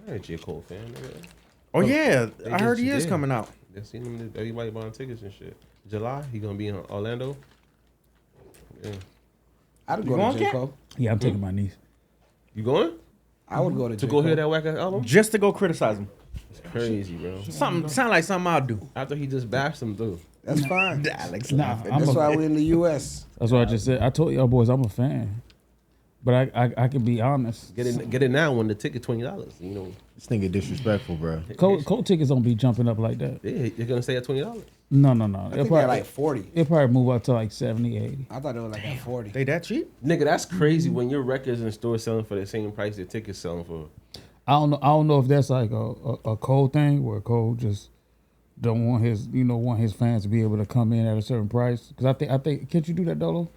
I ain't J. Cole fan, nigga. Oh yeah, I heard he is coming out. They seen him. Everybody buying tickets and shit. July, he gonna be in Orlando. Yeah. I'd go to J. Cole. Yeah, I'm taking my niece. You going? I would go to To go hear that whack ass album? Just to go criticize him. It's crazy, bro. Sound like something I'll do. After he just bashed him through. That's fine. Alex Nah, laughing. I'm That's a- why we're in the U.S. That's what I just said. I told y'all boys I'm a fan, but I can be honest. Get it now when the ticket $20. You know. This nigga disrespectful, bro. Cold tickets don't be jumping up like that. Yeah, you're gonna stay at $20. No. I think they're like 40. It'll probably move up to like 70, 80. I thought it was like at 40. They that cheap? Nigga, that's crazy when your records in stores selling for the same price your tickets selling for. I don't know if that's like a Cole thing where Cole just don't want his fans to be able to come in at a certain price. Because I think can't you do that, Dolo?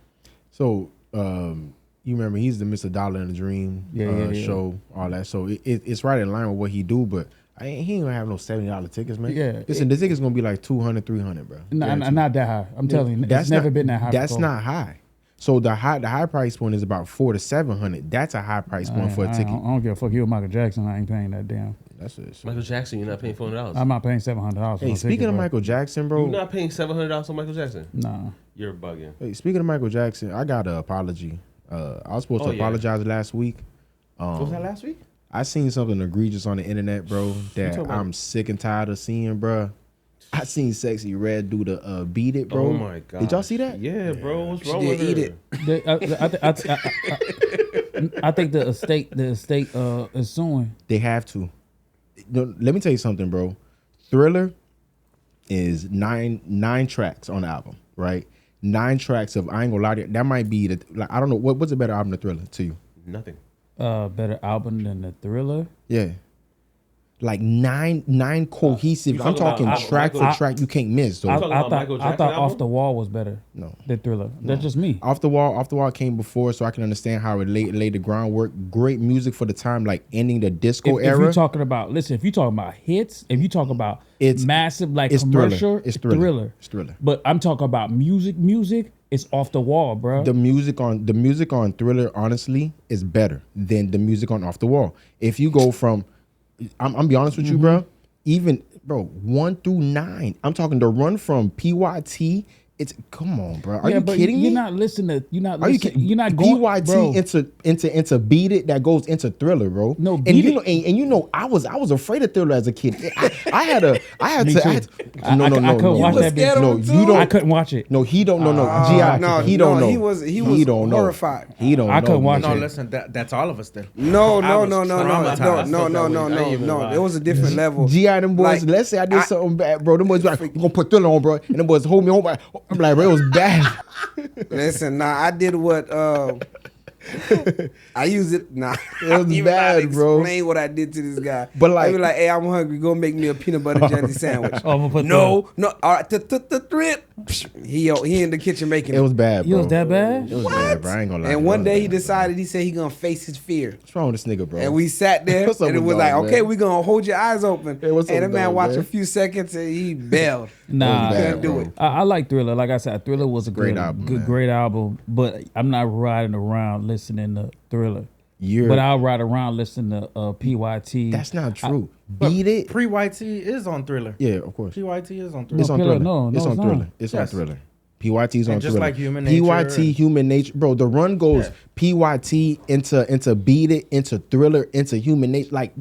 So, you remember he's the Mr. Dollar in the Dream show, all that. So it's right in line with what he do, but he ain't gonna have no $70 tickets, man. Yeah, listen, the ticket's gonna be like $200, $300, bro. Not that high. I'm telling you, it's never been that high. That's not high. So the high price point is about $400 to $700. That's a high price point for a ticket. I don't give a fuck. You Michael Jackson. I ain't paying that damn. That's it. Michael Jackson, you're not paying $400. I'm not paying $700. Hey, speaking of Michael Jackson, bro. You're not paying $700 on Michael Jackson? Nah. You're bugging. Hey, speaking of Michael Jackson, I got an apology. I was supposed to apologize last week. What was that last week? I seen something egregious on the internet, bro, that I'm sick and tired of seeing, bro. I seen Sexy Red do the Beat It, bro. Oh my god! Did y'all see that? Yeah, bro. What's wrong She with did her? eat it. I think the estate is suing. They have to. Let me tell you something, bro. Thriller is nine tracks on the album, right? 9 tracks of, I ain't gonna lie to you, that might be I don't know, what's a better album than Thriller to you? Nothing. Better album than the Thriller. Yeah. Like nine cohesive. I'm talking track for track you can't miss. So I thought Off the Wall was better. No. Than Thriller. That's just me. Off the Wall came before, so I can understand how it laid the groundwork. Great music for the time, like ending the disco era. If you're talking about hits, if you talk about massive like commercial, it's Thriller. It's Thriller. But I'm talking about music. It's Off the Wall, bro. The music on Thriller, honestly, is better than the music on Off the Wall. If you go from, I'm be honest with you, bro. Even 1 through 9. I'm talking the run from PYT. It's come on, bro. Are you kidding me? You're not listening. You're not. Are you kidding? You're not going. PYT bro. into Beat It that goes into Thriller, bro. No, and Beat you It. know, and you know, I was afraid of Thriller as a kid. I had to. I couldn't watch that bitch. No, you don't. I couldn't watch it. No, he don't know. No, he don't know. He was horrified. He don't know. I couldn't watch No, it. listen, that's all of us then. No. traumatized. No. It was a different level. G.I. them boys. Like, let's say I did something bad, bro. Them boys be like, we're gonna put Thriller on, bro. And them boys hold me home. I'm like, bro, it was bad. Listen, I did what I use it. It was bad, bro. Explain what I did to this guy. But like, I be like, hey, I'm hungry. Go make me a peanut butter jelly sandwich. I'm gonna put no. All right, he in the kitchen making it was bad, bro. It was that bad? It was bad, bro. I ain't gonna lie. And one day he decided, he said he gonna face his fear. What's wrong with this nigga, bro? And we sat there, What's up and it with was like, dog, okay, man? we gonna hold your eyes open. Hey, what's up and the with man dog, watched man? a few seconds and he bailed. Nah, Couldn't do it. I like Thriller. Like I said, Thriller was a Great album, man. great album. But I'm not riding around listening to Thriller. You're, But I'll ride around listening to PYT. that's not true. Beat It. Pre-YT is on Thriller. Yeah, of course. PYT is on Thriller. It's on Thriller, Thriller. no, It's no, on it's Thriller. not. It's on Yes. Thriller. PYT's on And just Thriller. like Human Nature. PYT, Human Nature. Bro, the run goes PYT into Beat It, into Thriller, into Human Nature. Like,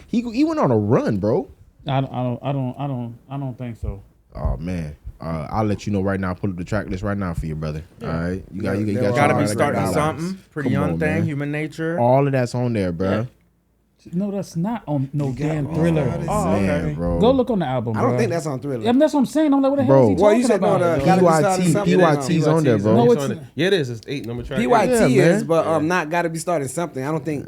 he went on a run, bro. I don't think so. Oh, man. I'll let you know right now. Pull up the track list right now for you, brother. All right, you got Gotta your be starting albums. something. Pretty Come Young on, Thing, man. Human Nature. All of that's on there, bro. No, that's not on no damn Thriller. Oh, Man, okay. bro. Go look on the album. I don't bro. think that's on Thriller. Yeah, that's what I'm saying. I'm like, what the Bro. hell is he Well, talking you said no, about? the Gotta Be Starting Something. PYT's on there, bro. No, No, it's- yeah, it is. It's 8 number track. PYT Yeah, is, man. but not Gotta Be Starting Something. I don't think.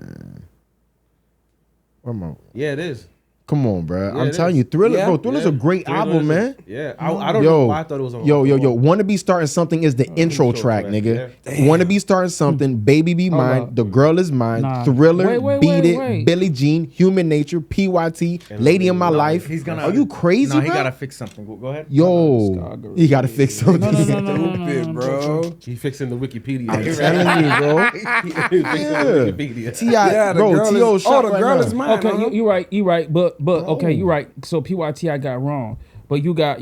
One more. Yeah, it is. Come on, bro. Yeah, I'm it telling is. you, Thriller, Yeah. bro. Thriller's a great Thriller album, is man. Yeah, I don't know why I thought it was on. Yo. Wanna Be Starting Something is the intro track, nigga. Wanna Be Starting Something, Baby Be Hold Mine, up. The Girl Is Mine, Nah. Thriller, Wait, Beat It, wait. Billie Jean, Human Nature, PYT, Lady in My Life. He's gonna. Are you crazy, No, he bro? gotta fix something. Go ahead. Yo, he gotta fix something. No. Stupid, bro. He fixing the Wikipedia. I'm telling you, bro. He fixing the Wikipedia. T.I., Yeah, the bro, girl T.O. is. shot Oh, the right girl now. is mine. Okay, you're right. But okay, you're right. So PYT I got wrong. But you got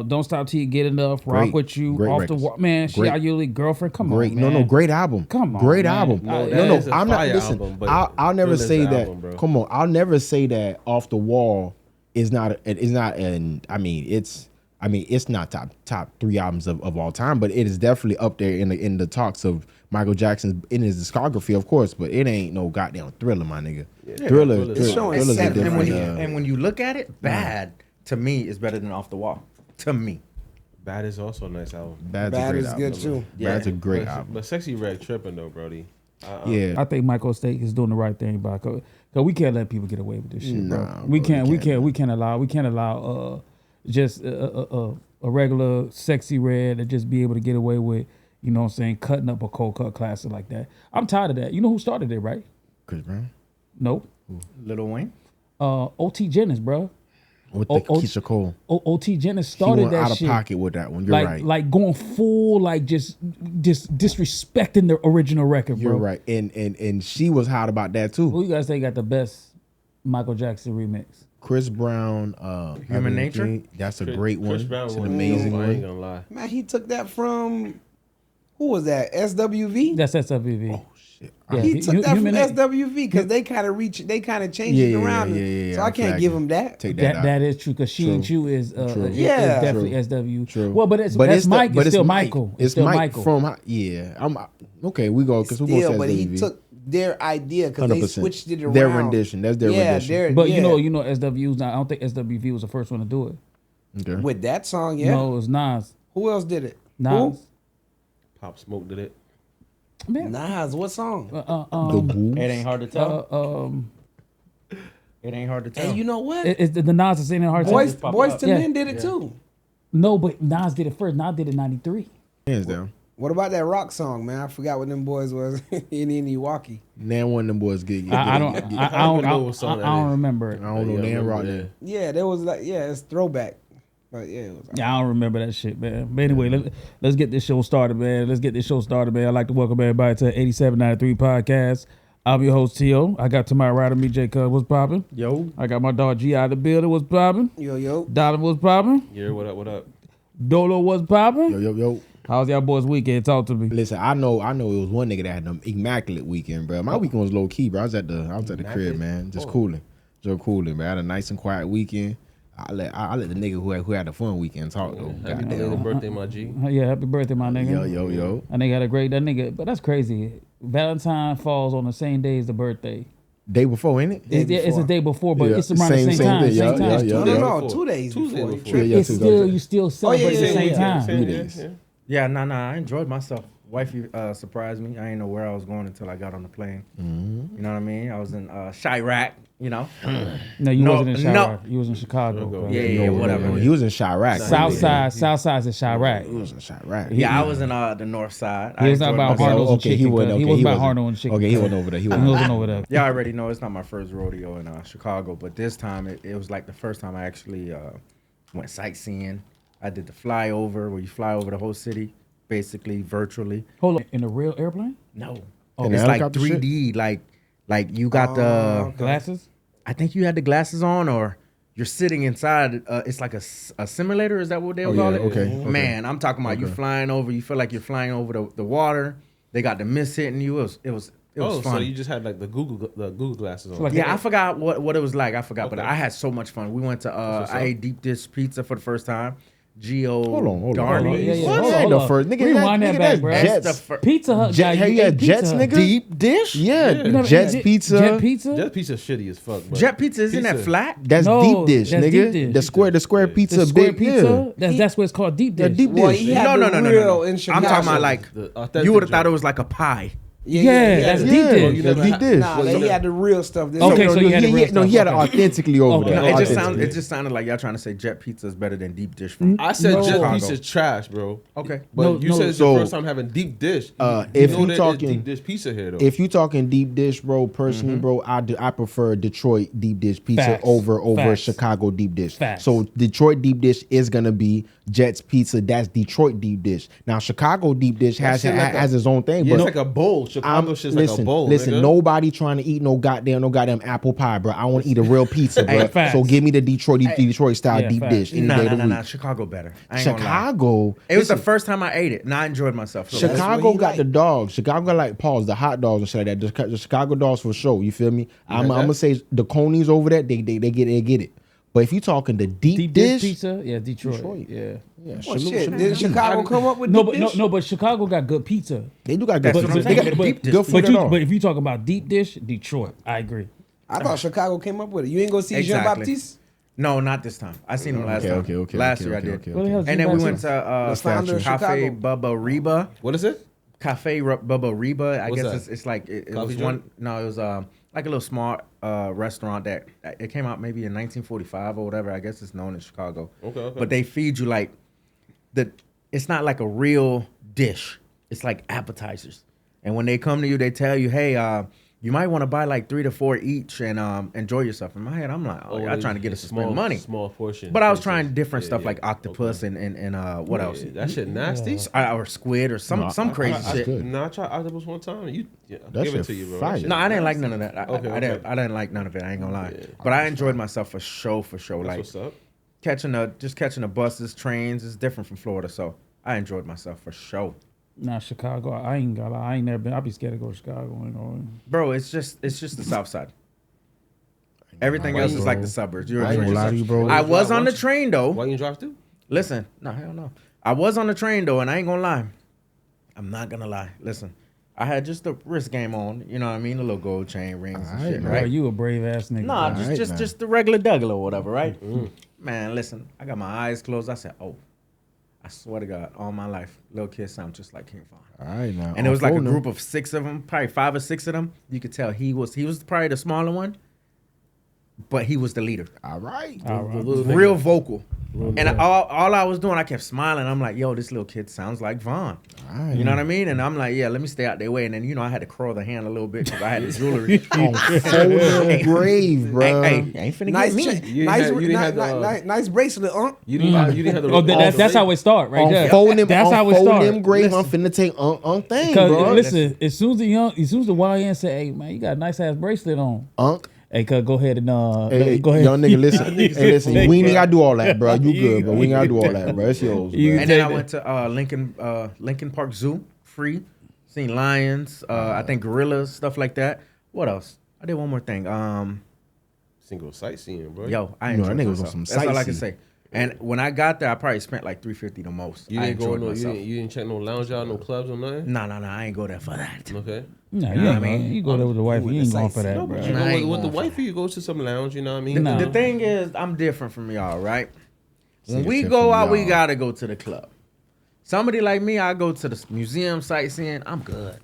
Don't Stop Till You Get Enough, Rock Great. With You, Great Off records. the Wall. Man, she Great. got your girlfriend. Come Great, on, man. no, great album. Come on, great man. album. No, that is a I'm not. fire Listen, album, but I'll never Thriller's say the that. album, bro. Come on, I'll never say that Off the Wall is not. It's not an. I mean, it's not top 3 albums of all time, but it is definitely up there in the talks of Michael Jackson's in his discography, of course. But it ain't no goddamn Thriller, my nigga. Thriller, It's showing Thriller's a seven. different. And when you look at it, Bad to me is better than Off the Wall. To me. Bad is also a nice album. Bad's a Bad great is album, good bro. too. Bad's a great But, album. but Sexy Red tripping though, Brody. Yeah, I think Michael State is doing the right thing by cause we can't let people get away with this shit, bro. Nah, We bro, can't allow just a regular Sexy Red to just be able to get away with, you know what I'm saying, cutting up a cold cut classic like that. I'm tired of that. You know who started it, right? Chris Brown Nope. Lil Wayne. O.T. Jennings, bro. with the Keisha Cole. O.T. Jennings He started went that out of shit. pocket with that one. You're right. Like going full, like just disrespecting the original record, bro. You're right. And she was hot about that too. Who you guys think got the best Michael Jackson remix? Chris Brown, Human Nature? That's a great one. Chris Brown It's an was amazing I ain't one. gonna lie. Man, he took that from who was that? SWV. That's SWV. Oh shit. Yeah, He took that from Human- SWV because they kind of changed it around. So I can't give him that. Take that out. That is true because She and True. Chew is True. Yeah. definitely True. SW. True. Well, but that's Mike. It's still Michael. It's still Mike Michael. from I'm okay. We go because we both Still, said but he SWV. took their idea because they 100%. switched it around. Their rendition. That's their rendition. But you know, SW's not. I don't think SWV was the first one to do it. Okay. with that song, yeah. No, it was Nas. Who else did it? Nas. Pop Smoke did it. Man, Nas. What song? The Woo. It ain't hard to tell. It ain't hard to tell. And you know what? it's the Nas is in the hard Boys time. to Yeah. Men did it too. No, but Nas did it first. Nas did it in '93. Hands down. What about that rock song, man? I forgot what them boys was in Milwaukee. Nan one of them boys get. I don't know what song that I don't is. remember it. I don't know. Nan rock yeah. there. Yeah, there was like it's throwback, but yeah, it was. Yeah, I don't remember that shit, man. But anyway, let's get this show started, man. I'd like to welcome everybody to the 8793 podcast. I'm your host, T.O. I got to my right of me, J. Cub. What's popping? Yo. I got my dog G out of the building. What's popping? Yo. Donovan was popping. Yeah, what up? What up? Dolo was popping. Yo. How's y'all boys' weekend? Talk to me. Listen, I know it was one nigga that had an immaculate weekend, bro. My weekend was low key, bro. I was at the crib, man. Just cooling. Man. I had a nice and quiet weekend. I let the nigga who had a fun weekend talk though. Happy belated birthday, my G. Yeah, happy birthday, my nigga. Yo. That nigga had a great, but that's crazy. Valentine falls on the same day as the birthday. Day before, ain't it? It's the day before, but Yeah, it's around the same time. day, Same yeah, time. yeah, No, before. 2 days Tuesday before. before. Yeah, It's Tuesday. still you still celebrate yeah, the same yeah. time. 3 days. Yeah, nah. I enjoyed myself. Wifey surprised me. I didn't know where I was going until I got on the plane. You know what I mean? I was in Chirac, you know? No, you No, wasn't in no. Chirac. You was in Chicago. bro. Yeah, whatever. No, he was in Chirac. Southside is Chirac. He was in Chirac. Yeah, I was in the north side. He was not enjoyed about myself. Arnold's and okay, he chicken. wasn't. He Okay, was he about wasn't. Arnold and chicken. Okay, he wasn't over there. He He wasn't. wasn't over there. Y'all already know it's not my first rodeo in Chicago, but this time it was like the first time I actually went sightseeing. I did the flyover where you fly over the whole city, basically virtually. Hold on, in a real airplane? No, In the it's like helicopter 3D, like you got the. Glasses? I think you had the glasses on, or you're sitting inside. It's like a simulator. Is that what they would call yeah, it? okay. Man, I'm talking about you flying over. You feel like you're flying over the water. They got the mist hitting you. It was Oh, fun. so you just had like the Google glasses on. like- Yeah, I forgot what it was like. I forgot, but Okay. I had so much fun. We went to what's I up. ate deep dish pizza for the first time. Hold on. Darnley's. Yeah, yeah. What? Hold That ain't on. the first. Nigga, Rewind that back, that's bro. That's the Jets. fir- Pizza Hut. Jet, guy, you you had ate Jets, pizza. nigga? Deep dish? Yeah, You never Jets ate pizza. Jet pizza? That pizza shitty as fuck. Bro. Jet pizza isn't that Pizza. flat? That's No, deep dish, that's nigga. deep dish. The square pizza, The square big pizza? Yeah. That's what it's called, deep Yeah, dish. deep Well, dish. he had No. the real in I'm Chicago. talking about like The authentic you would have thought joint. it was like a pie. That's deep dish. never deep had- dish. Nah, he had the real stuff. This Okay, is- so you had the real no, he had it stuff, okay. authentically over Okay. there. No, Authentically. it just sounded like y'all trying to say Jet Pizza is better than deep dish. I said No. jet Chicago. pizza is trash, bro. Okay. But No, you no. said it's So, your first time having deep dish. if know you that talking- there's deep dish pizza here though. If you talking deep dish, bro, personally, bro, I prefer Detroit deep dish pizza Facts. over Facts. Chicago deep dish. Facts. So Detroit deep dish is gonna be Jet's Pizza. That's Detroit deep dish. Now Chicago deep dish has shit like has its own thing, yeah, but it's like a bowl. Chicago shit's like a bowl. listen. nigga. Nobody trying to eat no goddamn apple pie, bro. I want to eat a real pizza, bro. Hey, facts. So give me the Detroit style Yeah, deep facts. dish any Nah, day of the week. Chicago better. I ain't gonna lie. Chicago. It was the first time I ate it, and I enjoyed myself. So Chicago what he got like. the dogs. Chicago got like the hot dogs and shit like that. The Chicago dogs for sure. You feel me? I'm that? gonna say the Conies over there. They get it. But if you talking the deep dish, pizza, yeah, Detroit. Yeah. yeah, Well, salute, shit, salute. did Chicago come up with No, deep but no, dish? no, but Chicago got good pizza. They do got good. That's what I'm They saying. got But deep dish. good food at all. But if you talk about deep dish, Detroit, I agree. I thought Chicago came up with it. You ain't go see Jean Exactly. Baptiste? No, not this time. I seen him last time. Last year I did. What the hell is And then Jean we went Baptiste? to The founder of Cafe Chicago. Bubba Reba. What is it? Cafe Bubba Reba. I What's guess that? it's like it Coffee was joint? one. No, it was like a little small restaurant that it came out maybe in 1945 or whatever. I guess it's known in Chicago. Okay. But they feed you like it's not like a real dish. It's like appetizers. And when they come to you, they tell you, hey, you might want to buy like 3 to 4 each and enjoy yourself. In my head, I'm like, oh, y'all trying to get us to spend money. Small portion. But I was places. trying different Yeah, stuff yeah. like octopus Okay. and what else? Yeah, that shit nasty. Or squid or some crazy that's shit. good. No, I tried octopus one time. That Give it shit to you, bro. fire. That shit No, I didn't like nasty. none of that. Okay, I didn't like none of it. I ain't gonna lie. Yeah. But I enjoyed myself for sure. That's Like what's up. catching the buses, trains is different from Florida. So I enjoyed myself for sure. Nah, Chicago, I ain't got. I ain't never been. I'd be scared to go to Chicago. You know. Bro, it's just the South Side. Everything else is like the suburbs. You're I ain't gonna lie to you, bro. I was on the Why- train though. Why you didn't drive through? Listen, no, hell no. I was on the train though, and I ain't gonna lie. I'm not gonna lie. Listen, I had just the wrist game on. You know what I mean? The little gold chain rings and Alright, shit, man. Bro, right? you a brave ass nigga. Nah, bro. Alright, just the regular Douglas or whatever, right? Man, listen, I got my eyes closed. I said, oh, I swear to God, all my life, little kid sound just like King Von. All right now. And it was like a phone group of 6 of them, probably 5 or 6 of them. You could tell he was probably the smaller one, but he was the leader. All right. All right. Real vocal. And all I was doing, I kept smiling. I'm like, yo, this little kid sounds like Von. Alright. You know what I mean? And I'm like, yeah, let me stay out their way. And then, you know, I had to curl the hand a little bit because I had the jewelry. Photo grave, bro. Hey, ain't finna Nice, get me. You didn't have the, nice bracelet, You didn't have the. Oh, that's how it start right there. Unfold them, That's how it unfold start. them grave. I'm finna take thing, Because bro. listen, as soon as the YN say, "Hey man, you got a nice ass bracelet on," Unc. hey, cuz go ahead and Hey, go ahead. young nigga, listen. Hey, listen. We ain't gotta do all that, bro. You You good, bro. We ain't gotta do all that, bro. It's yours, bro. You- And then I Take went to Lincoln Park Zoo, free. Seen lions, I think gorillas, stuff like that. What else? I did one more thing. Single sightseeing, bro. Yo, I You know, enjoyed that nigga was on myself. some That's all I can sightseeing. say. And when I got there, I probably spent like $350 the most. You I didn't go enjoyed no. myself. You didn't check no lounge out, no clubs or nothing. No, I ain't go there for that. Okay. Nah, You you know ain't what I going. mean? You go there with the wife. with You the ain't going sights. for that, No, bro. but you Nah, I go ain't with the going for wifey. You go to some lounge. You know what I mean? Nah. The thing is, I'm different from y'all, right? When See, we different go from out, we y'all. gotta go to the club. Somebody like me, I go to the museum sightseeing. I'm good.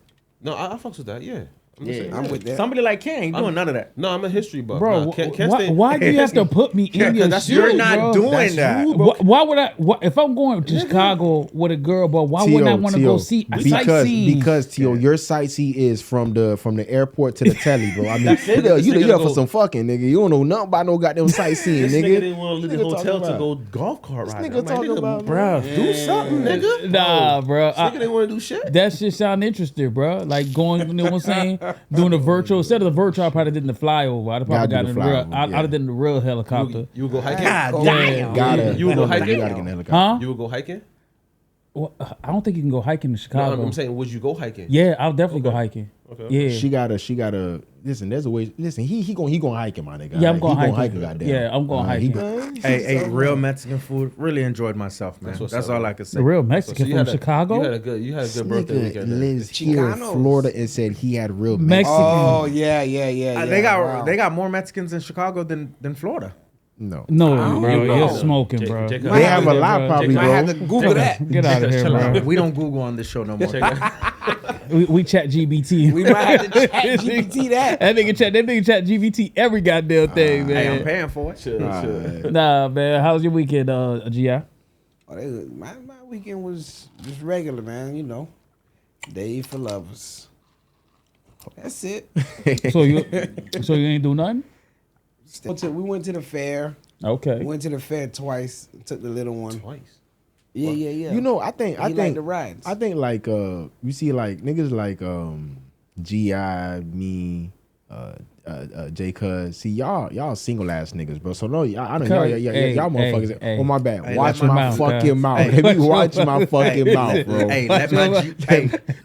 No, I fucks with that. Yeah. I'm just saying, I'm with that. Somebody like Ken ain't doing none of that. No, I'm a history buff. Bro, Nah, can't why, stay- why do you have to put me in your that's shit, You're not bro? doing That's that. you, bro. Why would I? If I'm going to Chicago with a girl, but why wouldn't I want to go see a sightseeing? Because Tio, your sightsee is from the airport to the telly, bro. I mean, you there for some fucking nigga. You don't know nothing about no goddamn sightseeing, This nigga nigga. didn't want to leave Nigga the hotel talking to about- go golf cart This riding. nigga I'm like, talking about, Bro, do something, nigga. Nah, bro. This nigga didn't want to do shit. That shit sound interesting, bro. Like going, you know what I'm saying? Doing the virtual. Instead of the virtual, I probably did the flyover. I'd have probably Gotta do gotten the in the real. flyover, I'd yeah. have done the real helicopter. You would go hiking? God Yeah. damn. Gotta, You would go hiking? You gotta get in the helicopter. Huh? You would go hiking? Well, I don't think you can go hiking in No, Chicago. I'm saying, would you go hiking? Yeah, I'll definitely go Okay. hiking. Okay. Yeah. She gotta. Listen, there's a way. Listen, he going hiking, my nigga. Yeah, I'm going He hiking. goddamn. Yeah, I'm going hiking. Hey, real Mexican food. Really enjoyed myself, man. what's That's up, all man. I can say. The real So Mexican you from had a- Chicago. You had a good birthday Nigga weekend. Then. lives here in Chicanos. Florida and said he had real Mexican. Oh yeah. They got more Mexicans in Chicago than Florida. No. No, bro, know. you're smoking, Check- bro. check Get out- They out have of a here, lot, bro. probably, I had to bro. Google that. Get out of here, bro. We don't Google on this show no more. Check out, We chat GBT. We might have to chat GPT that. That nigga chat GBT every goddamn thing, Hey, man. I'm paying for it. Chill. Nah, man. How's your weekend, GI? My weekend was just regular, man. You know, day for lovers. That's it. So you ain't do nothing? We went to the fair. Okay. We went to the fair twice. Took the little one. Twice. Yeah. You know, I think like the rides. I think like you see like niggas like GI, me, J Cuz. See y'all single ass niggas, bro. So no, I know y'all motherfuckers. Oh my bad. Hey, watch let my mouth, fucking mouth. Hey, Let me watch my fucking mouth, bro. Hey,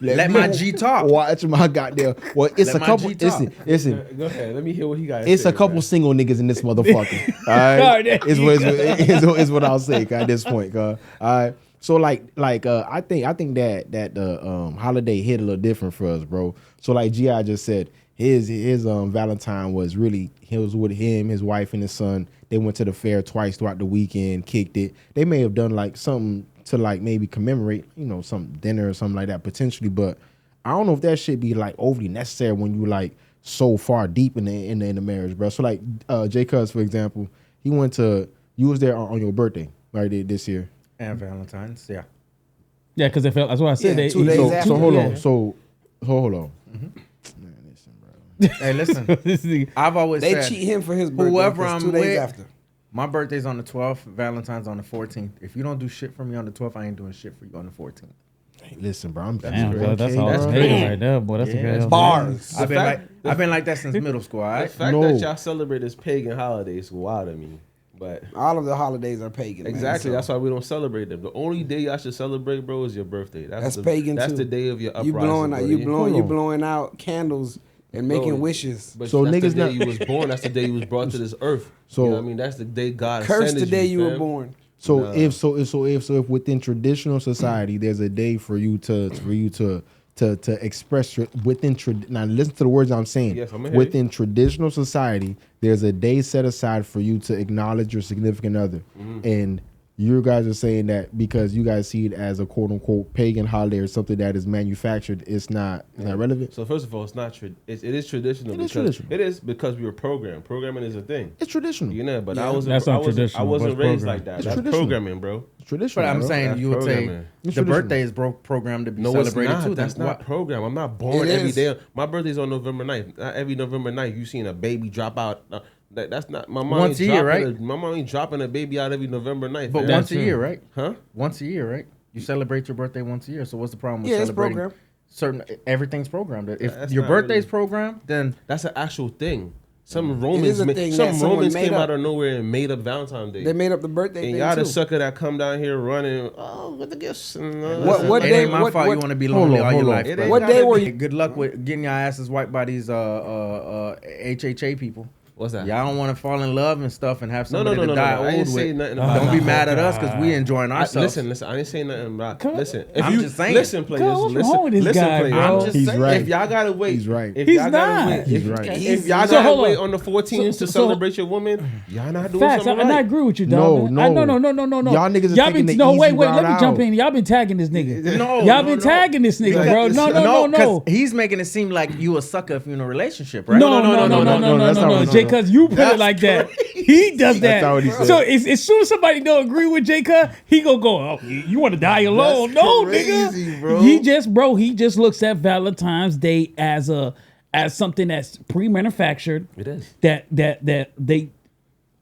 let my G talk. Watch my goddamn. Well, it's Let a my couple. G talk. Listen. Go ahead. Let me hear what he got. It's a couple single niggas in this motherfucker. All right, is what I'll say at this point. All right. So like I think that the holiday hit a little different for us, bro. So like Gi just said, his Valentine was really, he was with him, his wife, and his son. They went to the fair twice throughout the weekend, kicked it. They may have done like something to like maybe commemorate, you know, some dinner or something like that potentially, but I don't know if that should be like overly necessary when you like so far deep in the marriage, bro. So like J Cuz, for example, you was there on your birthday, right, this year. And Valentine's, yeah. Yeah, because it felt. That's what I said. Yeah, 2 days after. So hold yeah. on. So hold on. Man, listen, bro. Hey, listen. This nigga- I've always They said cheat him for his birthday. whoever 'cause I'm 2 days with, after. my birthday's on the 12th, Valentine's on the 14th. If you don't do shit for me on the 12th, I ain't doing shit for you on the 14th. Hey, listen, bro. I'm Damn, okay, bro, that's all bro. hating right there, boy. That's Yeah, a good bars. I've been like that since middle school, all The right? fact No. that y'all celebrate this pagan holiday is wild to me. But All of the holidays are pagan. man, exactly, so that's why we don't celebrate them. The only day y'all should celebrate, bro, is your birthday. That's pagan, That's too. the day of your uprising. you bro. you blowing out candles and making Bro, wishes. But So that's niggas the day not- you was born. That's the day you was brought to this earth. So- you know what I mean, that's the day God Curse ascended the day you were fam. born. So Nah. if within traditional society, there's a day for you to express your, now listen to the words I'm saying. Yes, I'm gonna hear within traditional society, there's a day set aside for you to acknowledge your significant other, and you guys are saying that because you guys see it as a quote unquote pagan holiday or something that is manufactured, it's not relevant. So first of all, it's not it is traditional. It is because traditional. It is because we were programmed. Programming is a thing. It's traditional. You know, but Yeah. I wasn't. That's not I wasn't traditional, I wasn't but raised it's like that. It's That's traditional. programming, bro. It's traditional. But I'm bro. saying That's you would say programming. It's the traditional. birthday is programmed to be No, it's celebrated not. too. That's then not what? program. I'm not born It every is. day. My birthday's on November 9th. Not every November 9th, you seen a baby drop out. That's not my mom. Once ain't a year, dropping right? My mom ain't dropping a baby out every November 9th. But fam. once a year, right? Huh? Once a year, right? You celebrate your birthday once a year. So what's the problem with Yeah, it's celebrating? programmed. Everything's programmed. If That's your not birthday's really- programmed, then That's an actual thing. Some is Romans, a thing that some someone Romans made came up. out of nowhere and made up Valentine's Day. They made up the birthday and thing y'all the too. sucker that come down here running. Oh, with the gifts. And, What it day- ain't my fault. You want to be lonely all your life. It bro. ain't What gotta day were be- you? Good luck with getting your asses wiped by these HHA people. What's that? Y'all don't want to fall in love and stuff and have No, somebody to die I old didn't say with. nothing about Don't be that. mad at us because we enjoying ourselves. Listen. I didn't say nothing about. Come on. Listen, I'm just saying. Listen, players. God, what's listen, wrong with this listen, guy, players. bro? I'm just He's saying, right. If y'all gotta wait, He's right. If He's y'all gotta not. wait, He's if, right. if y'all So gotta hold wait on. on the 14th So- to celebrate your woman, y'all not doing Facts. something And I right. agree with you, No, dog. no. No. Y'all niggas are Y'all taking been the wait. easy Let me route jump out. in. Y'all been tagging this nigga. No, y'all no, been no. tagging this nigga, bro. No. Because he's making it seem like you a sucker if you're in a relationship, right? No, that's not what- Jay, because you put it like that. He does that. That's not what he said. So as soon as somebody don't agree with Jay, he gonna go, oh, you want to die alone? That's No, crazy, nigga. bro. He just looks at Valentine's Day as something that's pre-manufactured. It is. That they.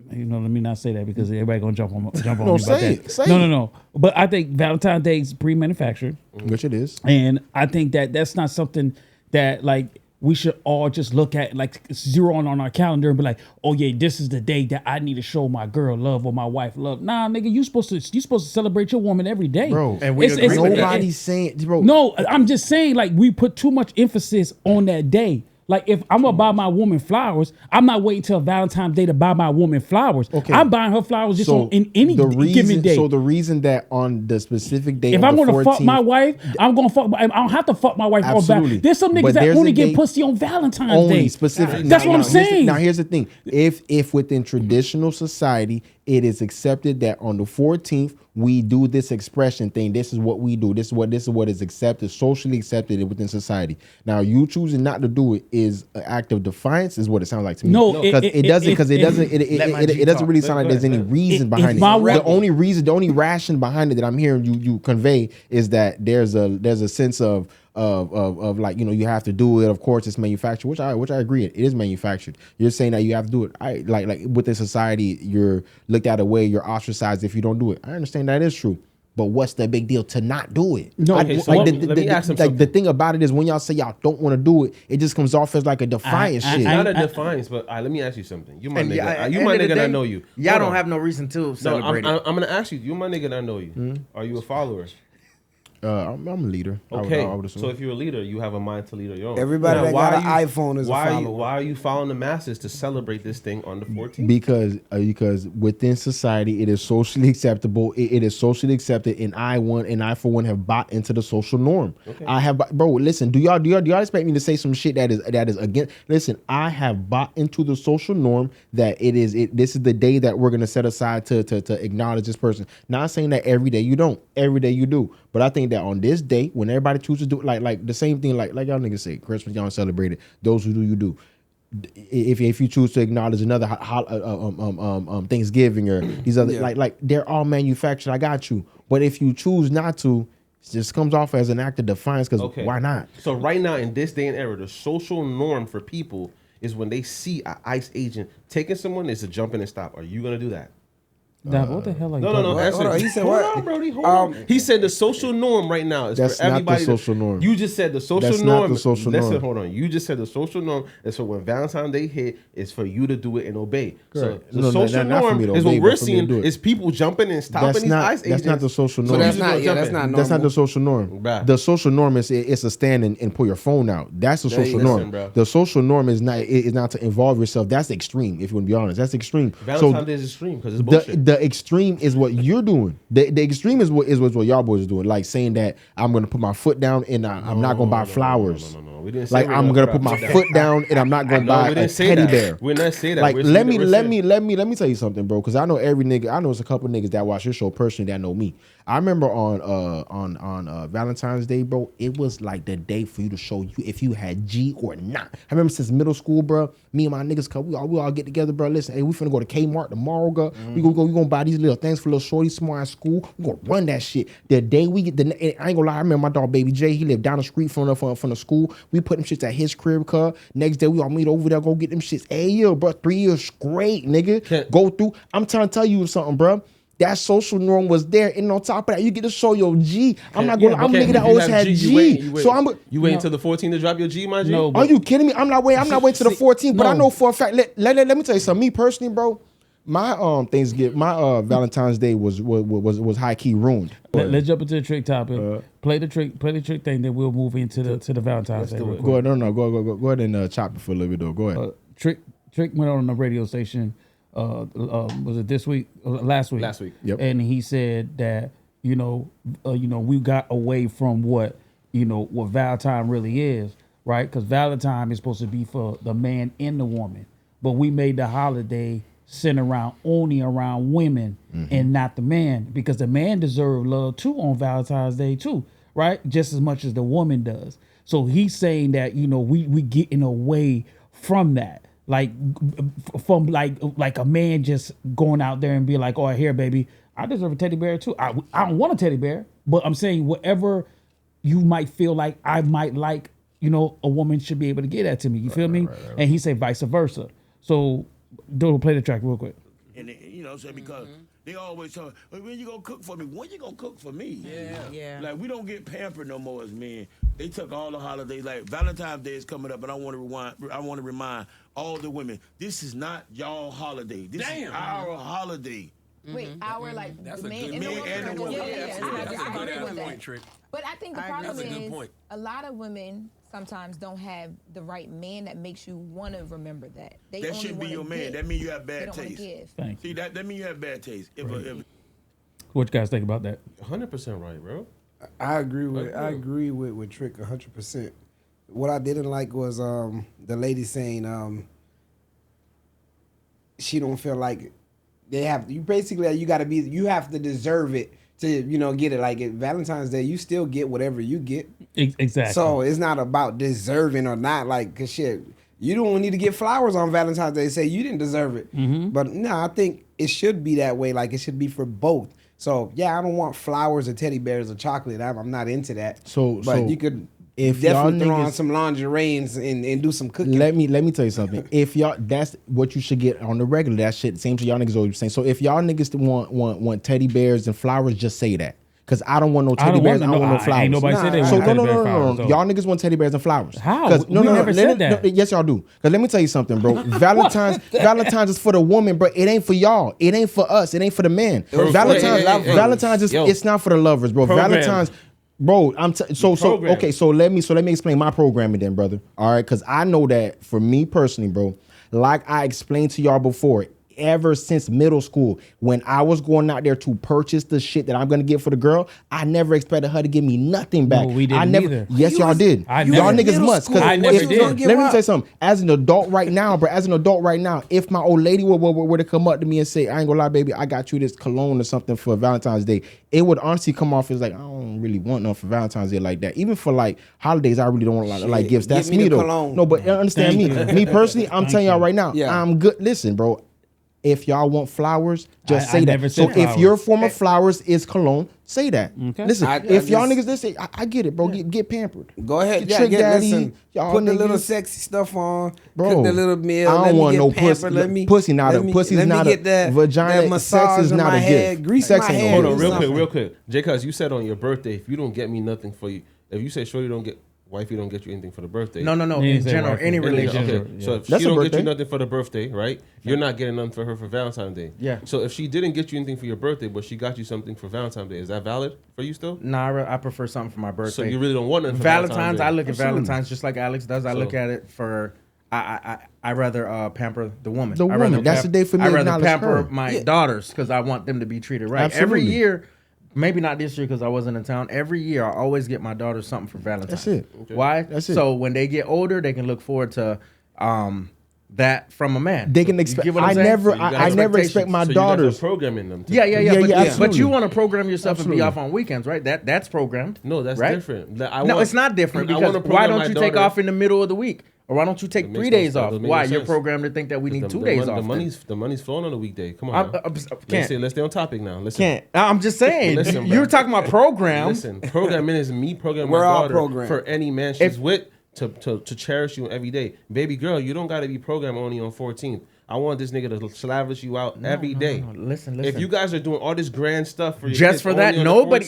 Let me not say that because everybody gonna jump on me No, about say that. it, say No. But I think Valentine's Day is pre-manufactured. Which it is. And I think that that's not something that like we should all just look at, like zero on our calendar and be like, oh yeah, this is the day that I need to show my girl love or my wife love. Nah, nigga, you supposed to celebrate your woman every day, Bro, and we agree with that. Nobody's saying, bro. No, I'm just saying like we put too much emphasis on that day. Like if I'm gonna buy my woman flowers, I'm not waiting till Valentine's Day to buy my woman flowers. Okay. I'm buying her flowers just on in any the given day. So the reason that on the specific day, If of I'm the gonna 14th, fuck my wife, I'm gonna fuck. I don't have to fuck my wife on Absolutely. Valentine's. There's some niggas But that there's only a get day- pussy on Valentine's only Day. specifically. That's what I'm saying. Now here's the thing: if within traditional society, it is accepted that on the 14th we do this expression thing. This is what we do. This is what is accepted, socially accepted within society. Now, you choosing not to do it is an act of defiance, is what it sounds like to me. No, because it doesn't really sound like there's any reason behind it. The only ration behind it that I'm hearing you convey is that there's a sense of like, you have to do it. Of course, it's manufactured, which I agree. It is manufactured. You're saying that you have to do it. Like within society, you're looked at a way. You're ostracized if you don't do it. I understand that is true. But what's the big deal to not do it? No, let me ask him something. The thing about it is when y'all say y'all don't want to do it, it just comes off as like a defiance shit. Not a defiance, but let me ask you something. You my nigga. You my nigga and I know you. Y'all don't have no reason to celebrate it. I'm gonna ask you. You my nigga and I know you. Are you a follower? I'm a leader. Okay, I would assume. so if you're a leader, you have a mind to lead your own. Everybody that got an iPhone is a follower. Why are you following the masses to celebrate this thing on the 14th? Because within society, it is socially acceptable. It is socially accepted, and I for one have bought into the social norm. Okay. I have, bro. Listen, do y'all expect me to say some shit that is against? Listen, I have bought into the social norm that this is the day that we're gonna set aside to acknowledge this person. Not saying that every day you don't, every day you do. But I think that on this day, when everybody chooses to do it, like the same thing, like y'all niggas say, Christmas, y'all celebrate it. Those who do, you do. If you choose to acknowledge another Thanksgiving or these other, like they're all manufactured. I got you. But if you choose not to, it just comes off as an act of defiance. Because why not? So right now in this day and era, the social norm for people is when they see an ICE agent taking someone, is to jump in and stop. Are you gonna do that? What the hell are you No. Hold on. He said what? Hold on, Brody. Hold on. He said the social norm right now is That's for everybody. not the social norm. You just said the social That's norm. not the social norm. Listen, hold on. You just said the social norm is for when Valentine's Day hit, is for you to do it and obey. Correct. So the social norm is what we're seeing is people jumping and stopping these ICE agents. That's not the social norm. So that's not normal. That's not the social norm. Bruh. The social norm is it's a stand and pull your phone out. That's the social norm. Bro. The social norm is not to involve yourself. That's extreme. If you want to be honest, that's extreme. Valentine's Day is extreme because it's bullshit. The extreme is what you're doing. The extreme is what y'all boys are doing. Like saying that I'm gonna put my foot down and I'm not gonna buy flowers. No. We didn't say Like I'm gonna put my foot down and I'm not gonna buy a teddy bear. We're not saying that. Like let me tell you something, bro. Because I know every nigga. I know it's a couple niggas that watch this show personally that know me. I remember on Valentine's Day, bro. It was like the day for you to show you if you had G or not. I remember since middle school, bro. Me and my niggas, we all get together, bro. Listen, hey, we finna go to Kmart tomorrow, bro. We gonna buy these little things for little shorty small at school. We gonna run that shit. The day we get I ain't gonna lie. I remember my dog Baby J. He lived down the street from the school. We put them shits at his crib, cuz. Next day we all meet over there, go get them shits. Hey, yo, bro, 3 years straight, nigga. Go through. I'm trying to tell you something, bro. That social norm was there, and on top of that, you get to show your G. I'm not gonna. I'm a nigga that always had G. You wait until the 14th to drop your G, my G. No, are you kidding me? I'm not waiting to the 14th. But I know for a fact. Let me tell you something. Me personally, bro, my Thanksgiving, my Valentine's Day was high key ruined. Let's jump into the trick topic. Play the trick thing. Then we'll move into the Valentine's Day. Go ahead. No. Go ahead and chop it for a little bit though. Go ahead. Trick went on the radio station. Was it this week? Last week. Last week. Yep. And he said that we got away from what Valentine really is, right? Because Valentine is supposed to be for the man and the woman, but we made the holiday center only around women and not the man, because the man deserves love too on Valentine's Day too, right? Just as much as the woman does. So he's saying that we getting away from that. Like from like a man just going out there and be like, oh, here, baby, I deserve a teddy bear too. I don't want a teddy bear, but I'm saying whatever you might feel like I might like, a woman should be able to get that to me. You feel me? Right. And he said vice versa. So, play the track real quick. And because they always tell me, when you gonna cook for me? When you gonna cook for me? Yeah. Like, we don't get pampered no more as men. They took all the holidays. Like Valentine's Day is coming up, and I want to remind all the women, this is not y'all holiday. This is our holiday. Wait, our that's the man and the woman. Yeah. I agree with that. Trick. But I think the problem is a lot of women sometimes don't have the right man that makes you want to remember that. That shouldn't be your man. That means you have bad taste. Thanks. See, that means you have bad taste. What you guys think about that? 100% right, bro. I agree with Trick 100%. What I didn't like was the lady saying she don't feel like they have you basically you got to be you have to deserve it to get it. Like at Valentine's Day, you still get whatever you get. Exactly. So it's not about deserving or not. Like, cause shit, you don't need to get flowers on Valentine's Day. Say you didn't deserve it. But no, I think it should be that way. Like it should be for both. So yeah, I don't want flowers or teddy bears or chocolate. I'm not into that. But you could. If definitely throw on some lingerie and do some cooking. Let me tell you something. If y'all, that's what you should get on the regular. That shit, same shit y'all niggas always saying. So if y'all niggas want teddy bears and flowers, just say that. Cause I don't want no teddy bears. I don't want no flowers. Ain't nobody said that. So no. Y'all niggas want teddy bears and flowers. How? Cause We never said that. Yes, y'all do. Cause let me tell you something, bro. Valentine's is for the woman, bro. It ain't for y'all. It ain't for us. It ain't for the man. Valentine's is it's not for the lovers, bro. Valentine's. Bro, okay. So let me explain my programming then, brother. All right, because I know that for me personally, bro, like I explained to y'all before, ever since middle school, when I was going out there to purchase the shit that I'm gonna get for the girl, I never expected her to give me nothing back. No, we didn't either. Yes, y'all did. Y'all niggas must. I never did. Let me tell you something. As an adult right now, if my old lady were to come up to me and say, I ain't gonna lie, baby, I got you this cologne or something for Valentine's Day, it would honestly come off as like, I don't really want nothing for Valentine's Day like that. Even for like holidays, I really don't want like gifts. That's me though. Cologne. No, but understand me. Me personally, I'm telling y'all right now, I'm good. Listen, bro. If y'all want flowers, just say that. So if your form of flowers is cologne, say that. Okay. Listen, if y'all niggas listen, I get it, bro. Get pampered. Go ahead, Trick Daddy. Listen, put the little sexy stuff on, bro. Cook the little meal. I don't want no pussy. Pussy's not a vagina. Sex is not a gift. Grease my hair. Hold on, real quick. J. Cuz, you said on your birthday, if you don't get me nothing for you, if you say shorty don't get. Wifey don't get you anything for the birthday. No. In general, any relationship. Okay. So if she don't get you nothing for the birthday, right? You're not getting nothing for her for Valentine's Day. Yeah. So if she didn't get you anything for your birthday, but she got you something for Valentine's Day, is that valid for you still? Nah, I prefer something for my birthday. So you really don't want nothing for Valentine's. I look at Valentine's just like Alex does. I look at it for. I rather pamper the woman. That's the day for me. I rather pamper my daughters because I want them to be treated right. Absolutely. Every year. Maybe not this year because I wasn't in town. Every year, I always get my daughters something for Valentine's. That's it. Okay. Why? That's it. So when they get older, they can look forward to that from a man. They can expect. I never expect my daughters programming them. Yeah. But you want to program yourself and be off on weekends, right? That's programmed. No, that's right? different. No, it's not different because why don't you take off in the middle of the week? Or why don't you take 3 days off? Why? You're programmed to think that we need 2 days off. The money's flowing on a weekday. Come on. Let's stay on topic now. Listen. I'm just saying. Listen, you're talking about program. Listen, programming is me programming my daughter for any man she's with to cherish you every day. Baby girl, you don't got to be programmed only on 14th. I want this nigga to lavish you out every day. No. Listen. If you guys are doing all this grand stuff for your just kids for that, nobody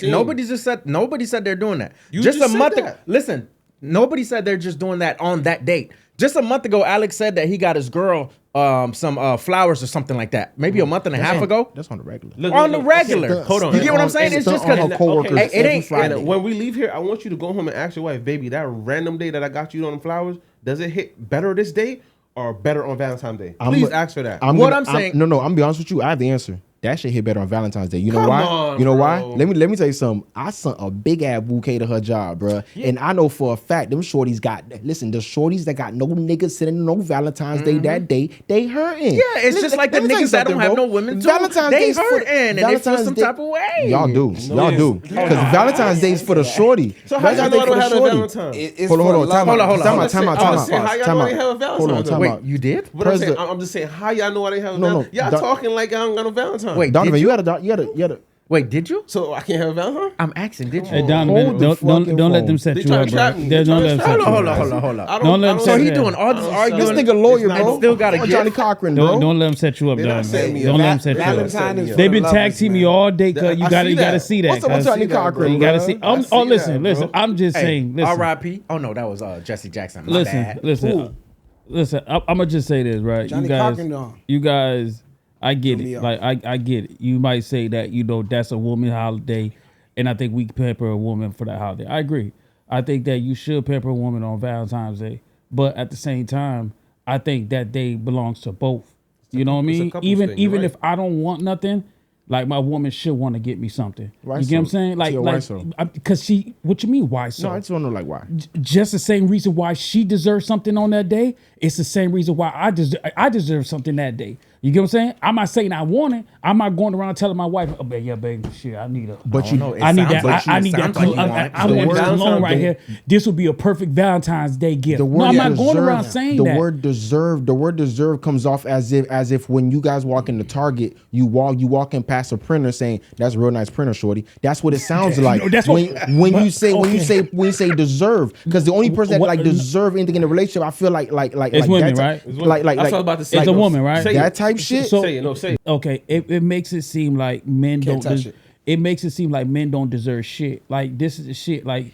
said they're doing that. You just a month ago. Listen. Nobody said they're just doing that on that date. Just a month ago, Alex said that he got his girl some flowers or something like that. Maybe a month and a half ago. That's on the regular. On the regular. Hold on. You get what I'm saying? It's just because it ain't Friday. When we leave here, I want you to go home and ask your wife, baby, that random day that I got you on the flowers, does it hit better this day or better on Valentine's Day? Please ask her that. I'm gonna be honest with you. I have the answer. That shit hit better on Valentine's Day. You know why? You know why? Let me tell you something. I sent a big ass bouquet to her job, bro. Yeah. And I know for a fact them shorties the shorties that got no niggas sitting no Valentine's Day that day, they hurting. Yeah, it's just like the niggas that don't have no women too. Valentine's Day hurting and they feel some type of way. Y'all do. Because Valentine's Day is for the shorty. So how y'all know I don't have a Valentine? Hold on. Time out. Wait, you did? I'm just saying, how y'all know I didn't have a Valentine? Y'all talking like I don't got no Valentine. Wait, Donovan, you had a. Wait, did you? So I can't have a Valentine? I'm asking, did you? Hey, Donovan, don't let them set you up, bro. Don't let them set you up. Hold on. Don't let them So set he you doing up. all this arguing. This nigga lawyer, bro. Still got a Johnny Cochran, bro. Don't let them set you up, Donovan. Don't let them set you up. They've They've been tag teaming you all day, cuz you gotta see that. What's Johnny Cochran? You gotta see. Oh, listen. I'm just saying. Listen. R.I.P. Oh no, that was Jesse Jackson. My bad. Listen. I'm gonna just say this, right? You guys. I get it. Like I get it. You might say that that's a woman holiday, and I think we pamper a woman for that holiday. I agree. I think that you should pamper a woman on Valentine's Day, but at the same time, I think that day belongs to both. You know what I mean? Even if I don't want nothing, like my woman should want to get me something. Why you get what I'm saying? Like because she. What you mean? Why so? No, I just want to know why. Just the same reason why she deserves something on that day. It's the same reason why I deserve something that day. You get what I'm saying? I'm not saying I want it. I'm not going around telling my wife, "Oh, babe, shit, I need a." But you know, I need that. I need that. I want this cologne right here. This would be a perfect Valentine's Day gift. No, I'm not going around saying that. The word deserve comes off as if when you guys walk into Target, you walk in past a printer saying, "That's a real nice printer, shorty." That's what it sounds like. No, that's when you say deserve, because the only person that like deserve anything in a relationship, I feel like it's women, right? That's what I was about to say. It's a woman, right? That type shit. Say it. Okay, it makes it seem like men Can't don't. touch it. It makes it seem like men don't deserve shit. Like this is the shit. Like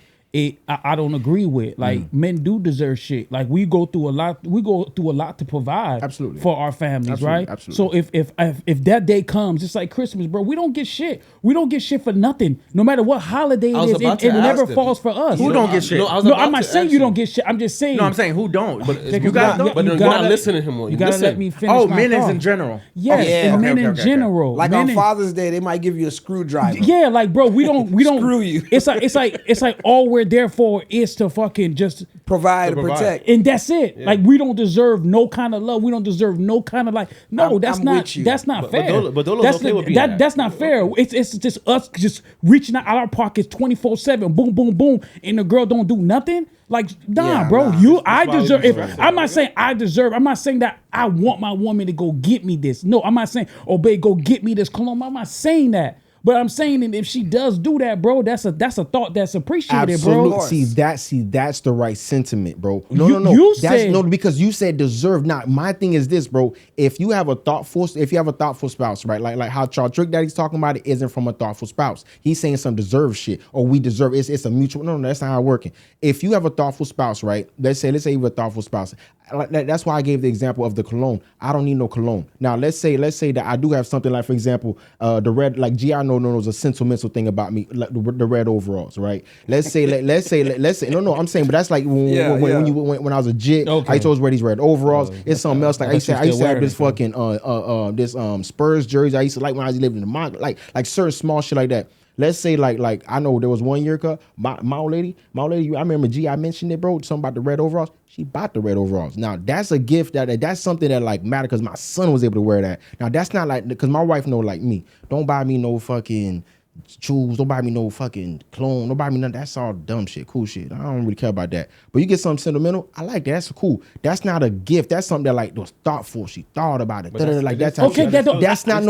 I don't agree with. Like men do deserve shit. Like we go through a lot. We go through a lot to provide Absolutely. for our families, Absolutely, right? absolutely. So if that day comes, it's like Christmas, bro. We don't get shit. We don't get shit for nothing. No matter what holiday it is, it never falls for us. Who don't get shit? No, I'm not saying you don't get shit. I'm just saying. No, I'm saying who don't. But you guys don't. But you're not listening to him. You gotta let me finish. Oh, my men thought. is in general. Yes, and men in general. Like men on Father's Day, they might give you a screwdriver. Yeah, like bro, we don't Screw you. It's like all we're there for is to fucking just Provide and protect. and that's it. Yeah. Like we don't deserve no kind of love. We don't deserve no kind of like. No, that's I'm not. with you. That's not fair. But Dolo's that's okay with being that. That's not fair. It's just us just reaching out our pockets 24/7. Boom, boom, boom, and the girl don't do nothing. Like bro. I deserve. I'm not saying I deserve. I'm not saying that I want my woman to go get me this. No, I'm not saying, oh babe, go get me this cologne. I'm not saying that. But I'm saying that if she does do that, bro, that's a thought that's appreciated, bro. See, that's the right sentiment, bro. No. Because you said deserve. Not my thing is this, bro. If you have a thoughtful spouse, right? Like how Charles Trick Daddy's talking about it isn't from a thoughtful spouse. He's saying some deserve shit or we deserve. It's a mutual. No, that's not how it's working. If you have a thoughtful spouse, right? Let's say you have a thoughtful spouse. That's why I gave the example of the cologne. I don't need no cologne. Now let's say that I do have something like, for example, the red, like G, I know knows a sentimental thing about me, like the red overalls, right? Let's say. No, I'm saying, but that's like when I was a jit, okay. I used to always wear these red overalls. It's something else. Like I used to have this fucking this Spurs jersey. I used to like when I was living in the mall, like certain small shit like that. Let's say like I know there was one year, my old lady, I remember G, I mentioned it, bro, something about the red overalls. She bought the red overalls. Now that's a gift that's something that like matter because my son was able to wear that. Now that's not like, because my wife know like me, don't buy me no fucking shoes, don't buy me no fucking clone, don't buy me none. That's all dumb shit, cool shit. I don't really care about that. But you get something sentimental, I like that. That's cool. That's not a gift. That's something that like was thoughtful. She thought about it. Like that type okay, of shit. That's not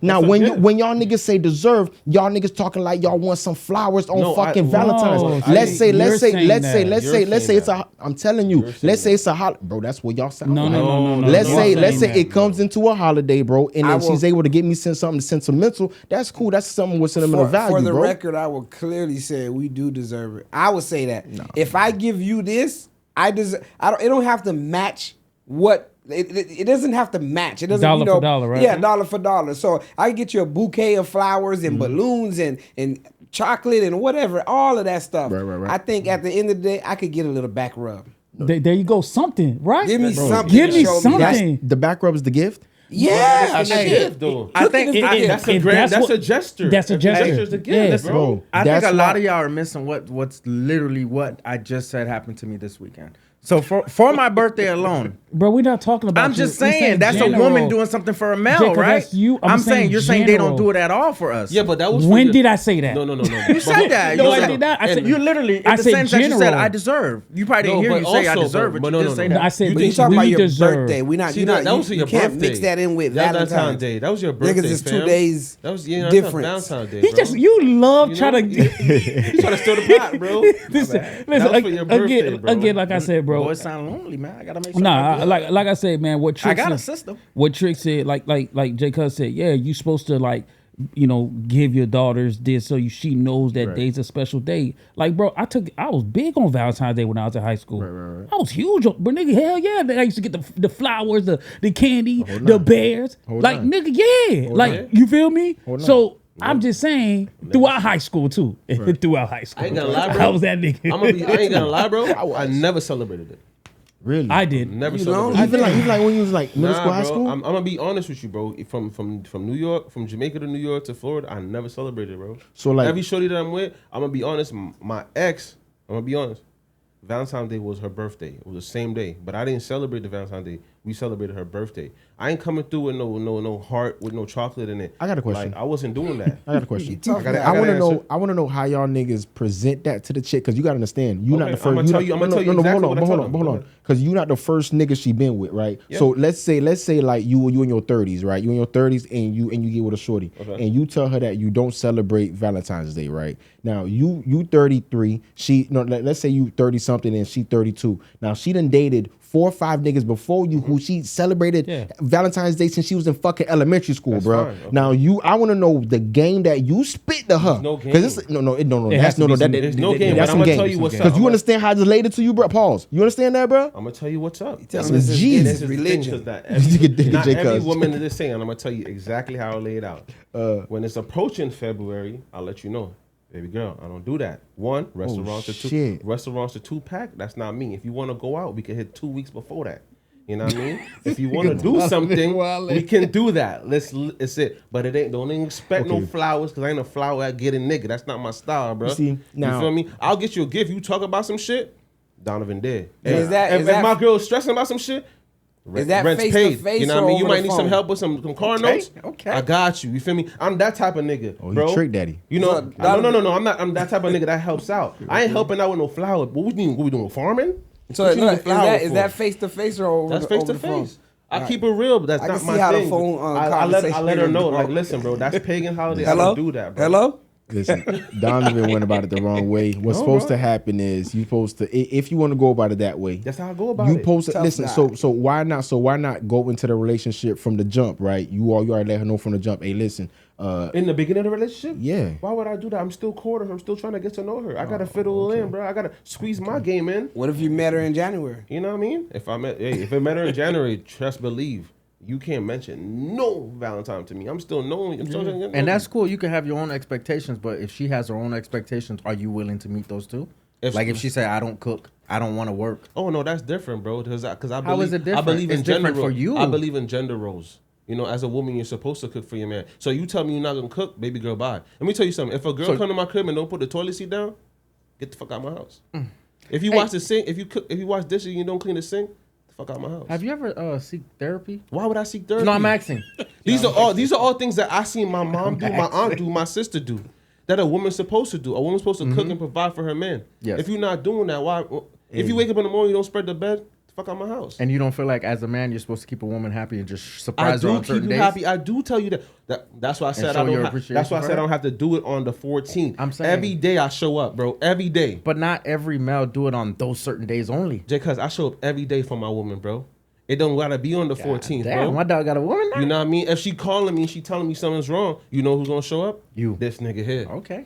now when y'all niggas say deserve, y'all niggas talking like y'all want some flowers on Valentine's. Let's say it's a. I'm telling you, let's say it's a holiday, bro. That's what y'all sound like. No. Let's say it comes into a holiday, bro, and then she's able to get me something sentimental. That's cool. That's something with sentimental value, for the bro. record, I will clearly say we do deserve it. I would say that if I give you this, I deserve. It don't have to match what. It doesn't have to match. It doesn't dollar for dollar, right? Yeah, dollar for dollar. So I get you a bouquet of flowers and balloons and chocolate and whatever, all of that stuff. Right. I think at the end of the day, I could get a little back rub. There you go, something, right? Give me something. Give me something. The back rub is the gift. Yeah, that's a gift, though. I think that's a gesture. That's a gesture. Gesture. The gift, bro. I think a lot of y'all are missing what's literally what I just said happened to me this weekend. So for my birthday alone, bro, we're not talking about. I'm just saying that's general. A woman doing something for a male, right? I'm saying you're saying they don't do it at all for us. Yeah, but that was when did I say that? No. You said that. No, I did not. I said you literally. I said general. That you said I deserve. You probably didn't hear you say I deserve it. You didn't say that. I said you talking about your birthday. That was your birthday. You can't mix that in with Valentine's Day. That was your birthday. Because it's 2 days. That was difference. Valentine's Day. He just you love trying to. You trying to stir the pot, bro. Listen, again, like I said, bro. Boy, it sound lonely, man. I gotta make sure. Nah, like I said, man. What Trick I got a system. What Trick said, like J. Cuz said, yeah, you supposed to like, give your daughters this so she knows that day's a special day. Like, bro, I was big on Valentine's Day when I was in high school. Right. I was huge, but nigga, hell yeah, I used to get the flowers, the candy, the bears. Like, nigga, yeah, like you feel me? So. I'm just saying, throughout high school too. Throughout high school, I ain't gonna lie, bro. I was that nigga. I ain't gonna lie, bro. I never celebrated it. Really? I did. Never celebrated. Even like when you was like middle school, high school. I'm gonna be honest with you, bro. From New York, from Jamaica to New York to Florida, I never celebrated, bro. So like every shorty that I'm with, I'm gonna be honest. My ex, I'm gonna be honest. Valentine's Day was her birthday. It was the same day, but I didn't celebrate the Valentine's Day. we celebrated her birthday. I ain't coming through with no heart with no chocolate in it. I got a question. Like, I wasn't doing that. I got a question. I want to know how y'all niggas present that to the chick, because you got to understand, you not the first. I'm gonna tell you exactly what I told her. Hold on, because you not the first nigga she been with, right? Yeah. So let's say like you in your 30s, right? You in your 30s and you get with a shorty, and you tell her that you don't celebrate Valentine's Day, right? Now you 33, let's say you 30 something and she 32. Now she done dated 4 or 5 niggas before you who she celebrated Valentine's Day since she was in fucking elementary school, that's bro. Fine, okay. Now I want to know the game that you spit to her. No game. There's no game. But I'm gonna tell you what's up. Because you understand how I just laid it to you, bro. Pause. You understand that, bro? I'm gonna tell you what's up. Tell me this is religion. Not every woman is the same. And I'm gonna tell you exactly how I lay it out. When it's approaching February, I'll let you know. Baby girl, I don't do that. One, restaurants are 2-pack. That's not me. If you want to go out, we can hit 2 weeks before that. You know what I mean? If you want to do something, we can do that. It's it. But it ain't. Don't even expect no flowers, because I ain't a flower at getting nigga. That's not my style, bro. You feel me? I'll get you a gift. You talk about some shit, Donovan did. If my girl is stressing about some shit, is that rent's face paid. to face? You know what I mean? You might need phone? some help with some car notes. Okay. I got you. You feel me? I'm that type of nigga, bro. You trick daddy. You know? No. I'm not. I'm that type of nigga that helps out. I ain't helping out with no flower. What we doing? What we doing? Farming? So is that face to face or over? That's face to face. I keep it real, but that's not my thing. I let her know. Like, listen, bro. That's pagan holiday. I don't do that, bro. Hello. Listen, Donovan went about it the wrong way. What's supposed to happen is you supposed to, if you want to go about it that way, that's how I go about it. You supposed to listen. So why not? So why not go into the relationship from the jump, right? You already let her know from the jump. Hey, listen. In the beginning of the relationship, yeah. Why would I do that? I'm still courting her. I'm still trying to get to know her. I gotta fiddle in, bro. I gotta squeeze my game in. What if you met her in January? You know what I mean? If I met her in January, trust believe. You can't mention no Valentine to me. I'm still knowing. And that's cool. You can have your own expectations, but if she has her own expectations, are you willing to meet those too? If she say, I don't cook, I don't want to work. Oh no, that's different, bro. Because I believe, how is it different? I believe in gender roles. For you. I believe in gender roles. You know, as a woman, you're supposed to cook for your man. So you tell me you're not gonna cook, baby girl, bye. Let me tell you something. If a girl come to my crib and don't put the toilet seat down, get the fuck out of my house. If you watch the sink, if you wash dishes and you don't clean the sink, fuck out my house. Have you ever seek therapy? Why would I seek therapy? No, I'm asking. These are all things that I seen my mom do, my aunt do, my sister do. That a woman's supposed to do. A woman's supposed to cook and provide for her man. Yes. If you're not doing that, why? If you wake up in the morning, you don't spread the bed, fuck out my house. And you don't feel like as a man you're supposed to keep a woman happy and just surprise her on certain days? Happy. I do tell you that. That's why I said I don't have to do it on the 14th. I'm saying every day I show up, bro. Every day. But not every male do it on those certain days only. Because I show up every day for my woman, bro. It don't gotta be on the 14th, bro. My dog got a woman now? You know what I mean? If she calling me and she telling me something's wrong, you know who's gonna show up? You. This nigga here. Okay.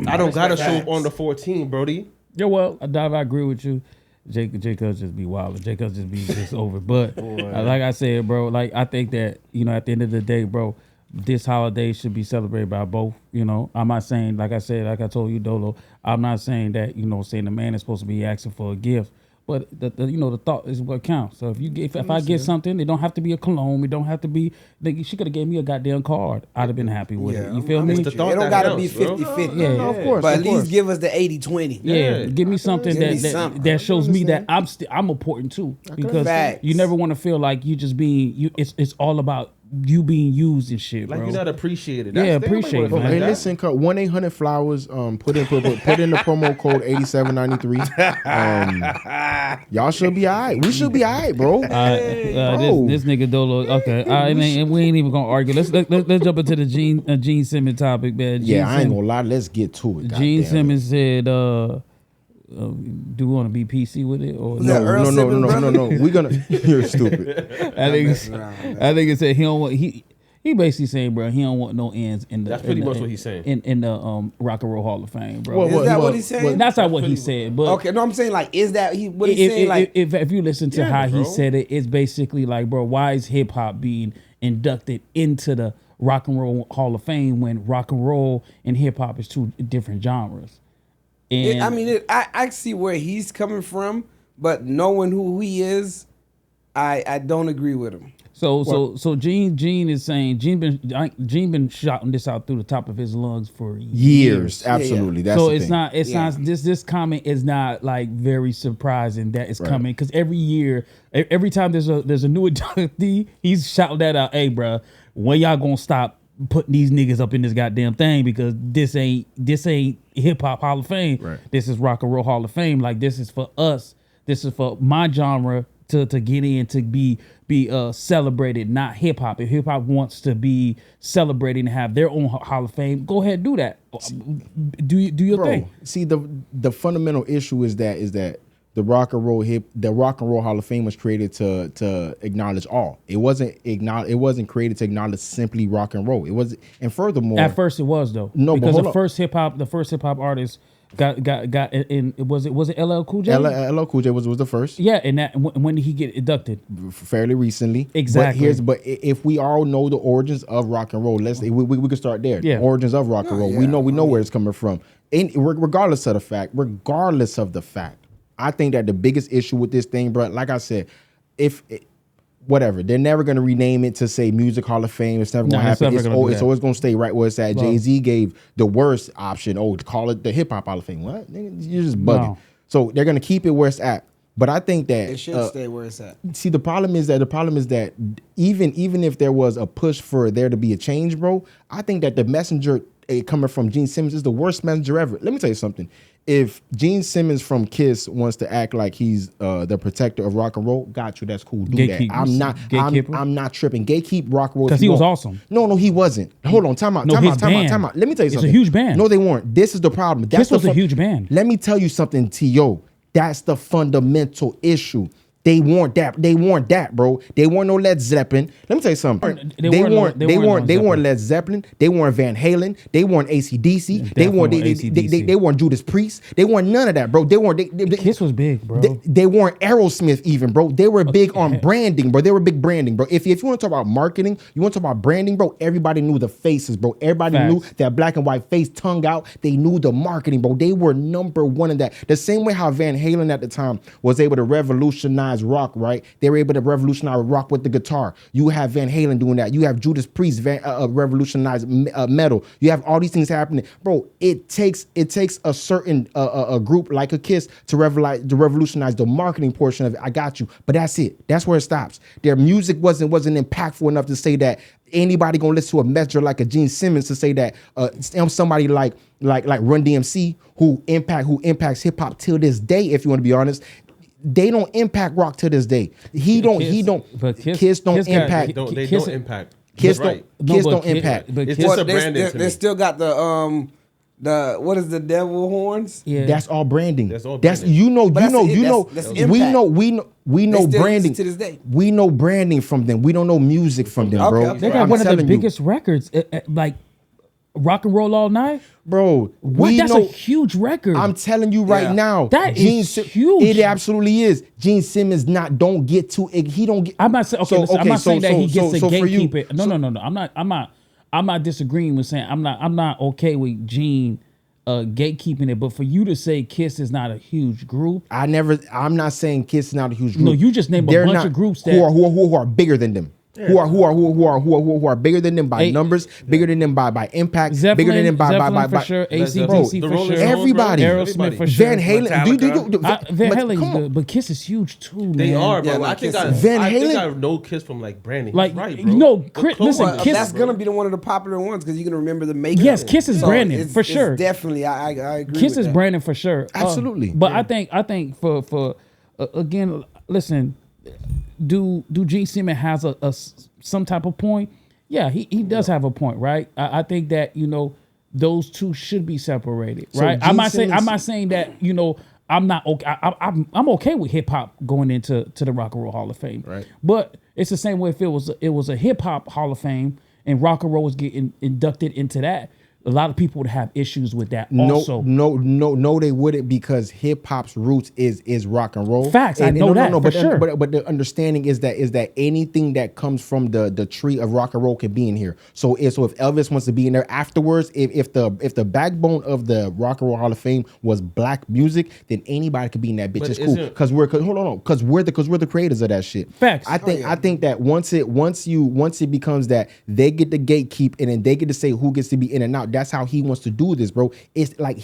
I don't gotta show up on the 14th, Brody. Yeah, well, Dave, I agree with you. Jacobs just be wild. Jacobs just be just over. But like I said, bro, like I think that, you know, at the end of the day, bro, this holiday should be celebrated by both. You know, I'm not saying, like I said, like I told you, Dolo, I'm not saying that, you know, saying the man is supposed to be asking for a gift. But the thought is what counts. So if I get something, it don't have to be a cologne. It don't have to be. She could have gave me a goddamn card. I'd have been happy with it. You feel me? It don't gotta be 50-50. Yeah, of course. But at least give us the 80-20. Yeah, give me something that shows me that I'm important too. Because you never want to feel like you just being you. It's all about you being used and shit, bro. Like you're not appreciated. Appreciate it. Hey, listen, 1-800-FLOWERS. Put in the promo code 8793. Y'all should be alright. We should be alright, bro. This nigga Dolo. Okay, we ain't even gonna argue. Let's jump into the Gene Simmons topic, man. I ain't gonna lie. Let's get to it. Gene Simmons said, "Do we want to be PC with it or no? We're gonna. You're stupid. I think it said he don't want he basically saying, bro, he don't want no ends in the. That's pretty much what he's saying in the Rock and Roll Hall of Fame, bro. Is that what he's saying? That's not what he said, but okay, no, I'm saying like, is that what he's saying? Like, if you listen to how he said it, it's basically like, bro, why is hip hop being inducted into the Rock and Roll Hall of Fame when rock and roll and hip hop is two different genres? And I see where he's coming from, but knowing who he is, I don't agree with him. So Gene is saying Gene been shouting this out through the top of his lungs for years. Absolutely. Yeah. That's So the it's thing. not this comment is not like very surprising that it's coming, because every year, every time there's a new inductee, he's shouting that out. Hey, bro, when y'all gonna stop putting these niggas up in this goddamn thing, because this ain't hip hop Hall of Fame. Right. This is Rock and Roll Hall of Fame. Like, this is for us. This is for my genre to get in, to be celebrated, not hip hop. If hip hop wants to be celebrated and have their own Hall of Fame, go ahead, do that. Do your thing. See, the fundamental issue is that the Rock and Roll Hall of Fame was created to acknowledge all. It wasn't created to acknowledge simply rock and roll. It was, and furthermore, At first it was though. No, because but the first hip hop artist got in. Was it LL Cool J? LL Cool J was the first. Yeah, and that when did he get inducted? Fairly recently. Exactly. But if we all know the origins of rock and roll, we could start there. Yeah. The origins of rock and roll. Yeah. We know where it's coming from. And regardless of the fact, I think that the biggest issue with this thing, bro, like I said, whatever, they're never going to rename it to say Music Hall of Fame. It's never going to happen. It's always going to stay right where it's at. Jay-Z gave the worst option. To call it the Hip Hop Hall of Fame. What? You're just bugging. No. So they're going to keep it where it's at. But I think that It should stay where it's at. See, the problem is that even if there was a push for there to be a change, bro, I think that the messenger coming from Gene Simmons is the worst messenger ever. Let me tell you something. If Gene Simmons from Kiss wants to act like he's the protector of rock and roll, got you. That's cool. Do that. I'm not tripping. Gatekeep rock and roll Because he was awesome. No, he wasn't. Hold on. Time out. Let me tell you something. It's a huge band. No, they weren't. This is the problem. Kiss was a huge band. Let me tell you something, T.O. That's the fundamental issue. They weren't that, bro. They weren't no Led Zeppelin. Let me tell you something. They weren't Led Zeppelin. They weren't Van Halen. They weren't AC/DC. They weren't Judas Priest. They weren't none of that, bro. Kiss was big, bro. They weren't Aerosmith even, bro. They were big on branding, bro. They were big branding, bro. If you want to talk about marketing, you want to talk about branding, bro, everybody knew the faces, bro. Everybody knew that black and white face, tongue out. They knew the marketing, bro. They were number one in that. The same way how Van Halen at the time was able to revolutionize rock, right? They were able to revolutionize rock with the guitar. You have Van Halen doing that. You have Judas Priest revolutionize metal. You have all these things happening, bro. It takes a certain a group like a Kiss to revolutionize the marketing portion of it. I got you, but that's it. That's where it stops. Their music wasn't impactful enough to say that anybody gonna listen to a messenger like a Gene Simmons to say that somebody like Run DMC who impacts hip hop till this day. If you want to be honest. They don't impact rock to this day. Kiss don't impact. Kiss don't impact. Kiss don't impact. But it's just a branding. They still got the what is the devil horns? Yeah, that's all branding. That's all branding. We know branding to this day. We know branding from them. We don't know music from them, bro. They got one of the biggest records, like Rock and Roll All Night, bro. That's a huge record. I'm telling you right now, that is huge. It absolutely is. Gene Simmons don't get to. He don't get. I'm not saying. Okay, I'm not saying that he gets to gatekeep it. No. I'm not disagreeing with saying I'm not okay with Gene gatekeeping it. But for you to say Kiss is not a huge group, I'm not saying Kiss is not a huge group. No, you just named a bunch of groups that who are bigger than them. Yeah. Who are bigger than them by numbers, bigger than them by impact, Zeppelin, bigger than them by for sure, AC/DC for sure, everybody, Aerosmith for sure, Van Halen, Van Halen's good, but Kiss is huge too, man. They are, bro. Yeah, I think I know Kiss from like branding. Like, right, bro. no, listen, Kiss. That's gonna be one of the popular ones because you can remember the makeup. Yes, Kiss is branding for sure. Definitely, I agree. Kiss is branding for sure, absolutely. But I think for again, listen. Do Gene Simmons has a some type of point? Yeah, he does have a point, right? I think that those two should be separated, right? I'm not saying that I'm not okay. I'm okay with hip hop going into the Rock and Roll Hall of Fame, right? But it's the same way if it was a hip hop Hall of Fame and rock and roll was getting inducted into that. a lot of people would have issues with that. No, Also, no, they wouldn't, because hip hop's roots is rock and roll. Facts, I know that for sure. But the understanding is that anything that comes from the tree of rock and roll can be in here. So if Elvis wants to be in there afterwards, if the backbone of the Rock and Roll Hall of Fame was black music, then anybody could be in that bitch. It's cool because we're the creators of that shit. Facts. I think that once it becomes that they get the gatekeep and then they get to say who gets to be in and out. That's how he wants to do this, bro. It's like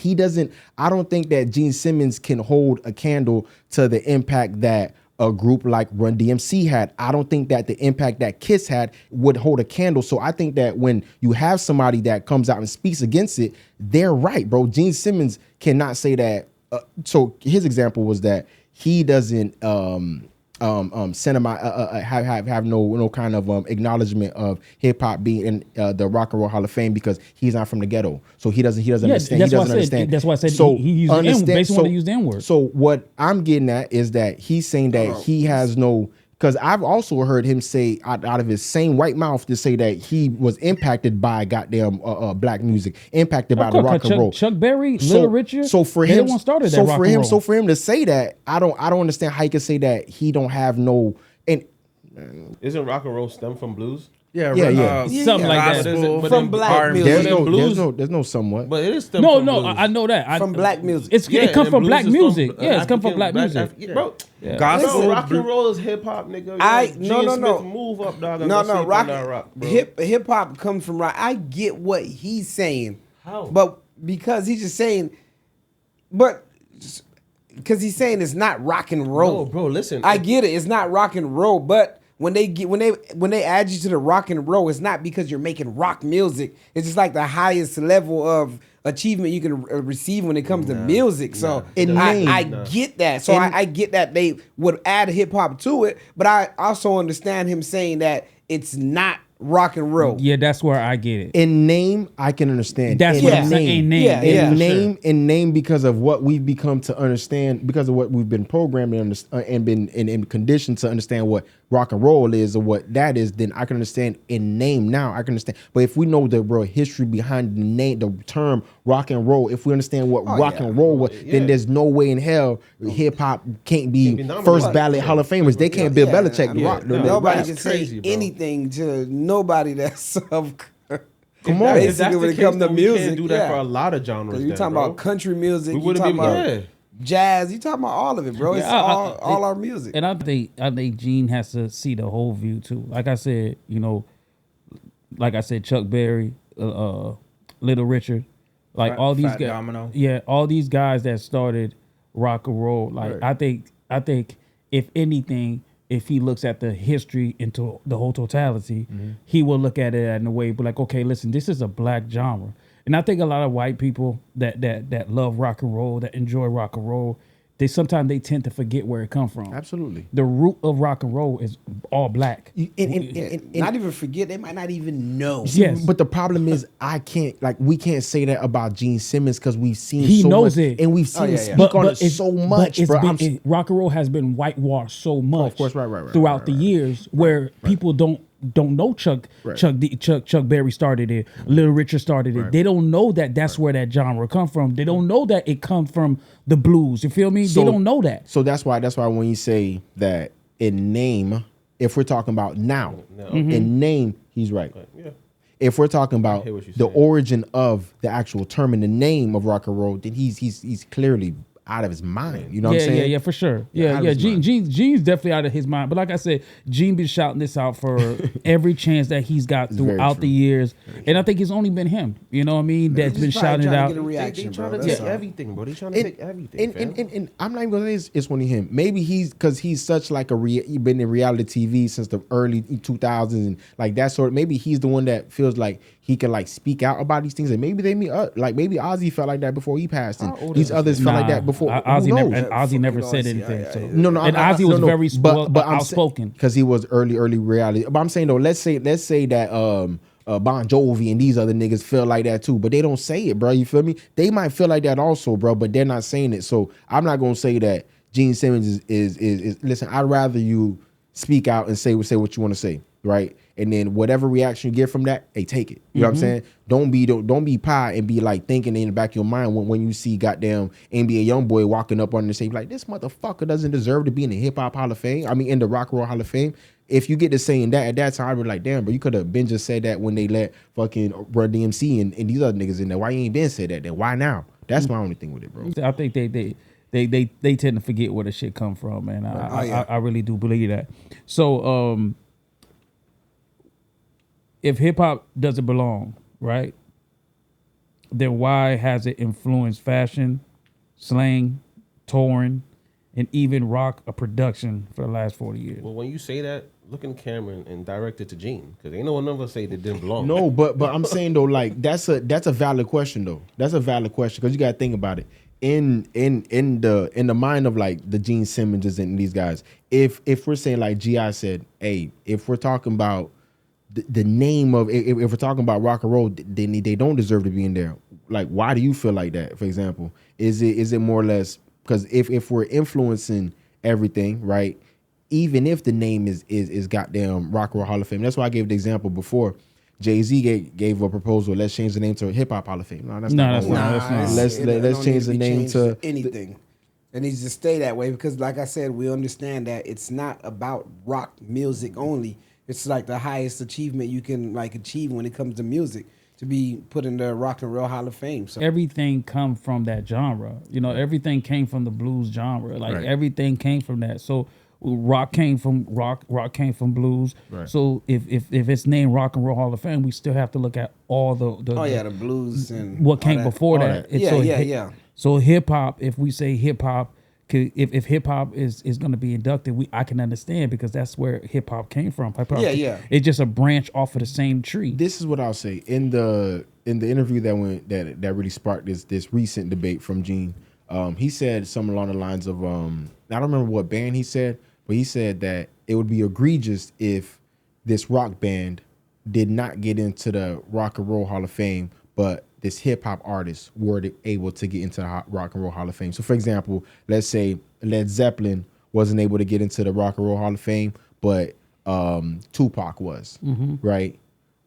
I don't think that Gene Simmons can hold a candle to the impact that a group like Run DMC had. I don't think that the impact that Kiss had would hold a candle. So I think that when you have somebody that comes out and speaks against it, they're right, bro. Gene Simmons cannot say that. So his example was that he doesn't have no kind of acknowledgement of hip hop being in the Rock and Roll Hall of Fame because he's not from the ghetto, so he doesn't understand. He doesn't understand. That's why I said so he used the N-word. Basically, want to use the N-word. So what I'm getting at is that he's saying that he has no. Because I've also heard him say out of his same white mouth to say that he was impacted by goddamn black music, impacted by the rock and roll. Chuck Berry, Little Richard. So for him, so for him to say that, I don't understand how he can say that he don't have no. And isn't rock and roll stem from blues? Yeah, something like that. From black music. There's no somewhat. But it is stem from blues. I know that. From black music. It comes from black music. It's come from black music. Bro, gospel. Rock and roll is hip hop, nigga. No. Move up, dog. No. Rock. Hip hop comes from rock. I get what he's saying. How? But because he's just saying, because he's saying it's not rock and roll. No, bro, listen. I get it. It's not rock and roll, but when they add you to the rock and roll, it's not because you're making rock music. It's just like the highest level of achievement you can receive when it comes to music. So I get that. So I get that they would add hip hop to it, but I also understand him saying that it's not rock and roll. Yeah, that's where I get it. In name, I can understand. That's what I'm saying. In name, because of what we've become to understand, because of what we've been programmed and been in conditioned to understand what rock and roll is or what that is, then I can understand in name now. I can understand. But if we know the real history behind the name, the term rock and roll, if we understand what rock and roll was, then there's no way in hell hip hop can't be first ballot Hall of Famers. They can't Bill Belichick rock. Nobody can say anything to nobody that's of. Come on, if that's when it comes to music, we can't do that for a lot of genres. You're talking about country music. You talking about jazz. You talking about all of it, bro. It's all our music. And I think Gene has to see the whole view too. Like I said, Chuck Berry, Little Richard, like all these guys. Domino. Yeah, all these guys that started rock and roll. Like I think if anything, if he looks at the history into the whole totality, he will look at it in a way, but like, okay, listen, this is a black genre. And I think a lot of white people that love rock and roll, that enjoy rock and roll, sometimes they tend to forget where it come from. Absolutely. The root of rock and roll is all black. And not even forget, they might not even know. Yes. But the problem is we can't say that about Gene Simmons because we've seen he so knows much, it. and we've seen him speak on it so much, bro. Rock and roll has been whitewashed so much of course, right, throughout the years where people don't know Chuck Berry started it, Little Richard started it. They don't know that's where that genre come from. They don't know that it comes from the blues. You feel me? They don't know that. So that's why when you say that in name, if we're talking about now, in name, he's right. Yeah. If we're talking about the origin of the actual term and the name of rock and roll, then he's clearly out of his mind. You know what I'm saying? Yeah, for sure. Yeah. Gene's definitely out of his mind. But like I said, Gene been shouting this out for every chance that he's got throughout the years. And I think it's only been him, you know what I mean, that's been shouting it out. They trying to take everything, bro. They trying to take everything. And I'm not even gonna say it's only him. Maybe because he's such like he's been in reality TV since the early 2000s and like that sort. Maybe he's the one that feels like he can like speak out about these things, and maybe maybe Ozzy felt like that before he passed, and these others felt like that before. Ozzy never said anything. So. No, and Ozzy was very outspoken because he was early reality. But I'm saying though, let's say that Bon Jovi and these other niggas feel like that too, but they don't say it, bro. You feel me? They might feel like that also, bro, but they're not saying it. So I'm not gonna say that Gene Simmons is listen. I'd rather you speak out and say what you want to say. right? And then whatever reaction you get from that, hey, take it. You know what I'm saying? Don't be pie and be like thinking in the back of your mind when you see goddamn NBA YoungBoy walking up on the stage like, this motherfucker doesn't deserve to be in the Hip Hop Hall of Fame. I mean, in the Rock and Roll Hall of Fame. If you get to saying that at that time, I'd be like, damn, bro, you could have been just said that when they let fucking Run DMC and these other niggas in there. Why you ain't been said that then? Why now? That's my only thing with it, bro. I think they tend to forget where the shit come from, man. I really do believe that. So if hip hop doesn't belong, right, then why has it influenced fashion, slang, touring, and even rock a production for the last 40 years? Well, when you say that, look in the camera and direct it to Gene, because ain't no one ever say that didn't belong. No, but I'm saying though, like that's a valid question though. That's a valid question because you got to think about it. In the mind of like the Gene Simmons and these guys, if we're saying like G.I. said, hey, if we're talking about the name of, if we're talking about rock and roll, then they don't deserve to be in there. Like, why do you feel like that? For example, is it more or less because if we're influencing everything, right? Even if the name is goddamn Rock and Roll Hall of Fame, that's why I gave the example before. Jay-Z gave a proposal. Let's change the name to Hip Hop Hall of Fame. No, that's not. Let's change the name to anything. It needs to stay that way because, like I said, we understand that it's not about rock music only. It's like the highest achievement you can like achieve when it comes to music to be put in the Rock and Roll Hall of Fame. So everything come from that genre. You know, everything came from the blues genre. Like everything came from that. So rock came from came from blues. Right. So if it's named Rock and Roll Hall of Fame, we still have to look at all the blues and what came before that. Yeah. So hip hop, if we say hip hop, if hip hop is going to be inducted, I can understand because that's where hip hop came from. It's just a branch off of the same tree. This is what I'll say in the interview that really sparked this recent debate from Gene. He said something along the lines of I don't remember what band he said, but he said that it would be egregious if this rock band did not get into the Rock and Roll Hall of Fame, but this hip hop artist were able to get into the Rock and Roll Hall of Fame. So, for example, let's say Led Zeppelin wasn't able to get into the Rock and Roll Hall of Fame, but Tupac was, right?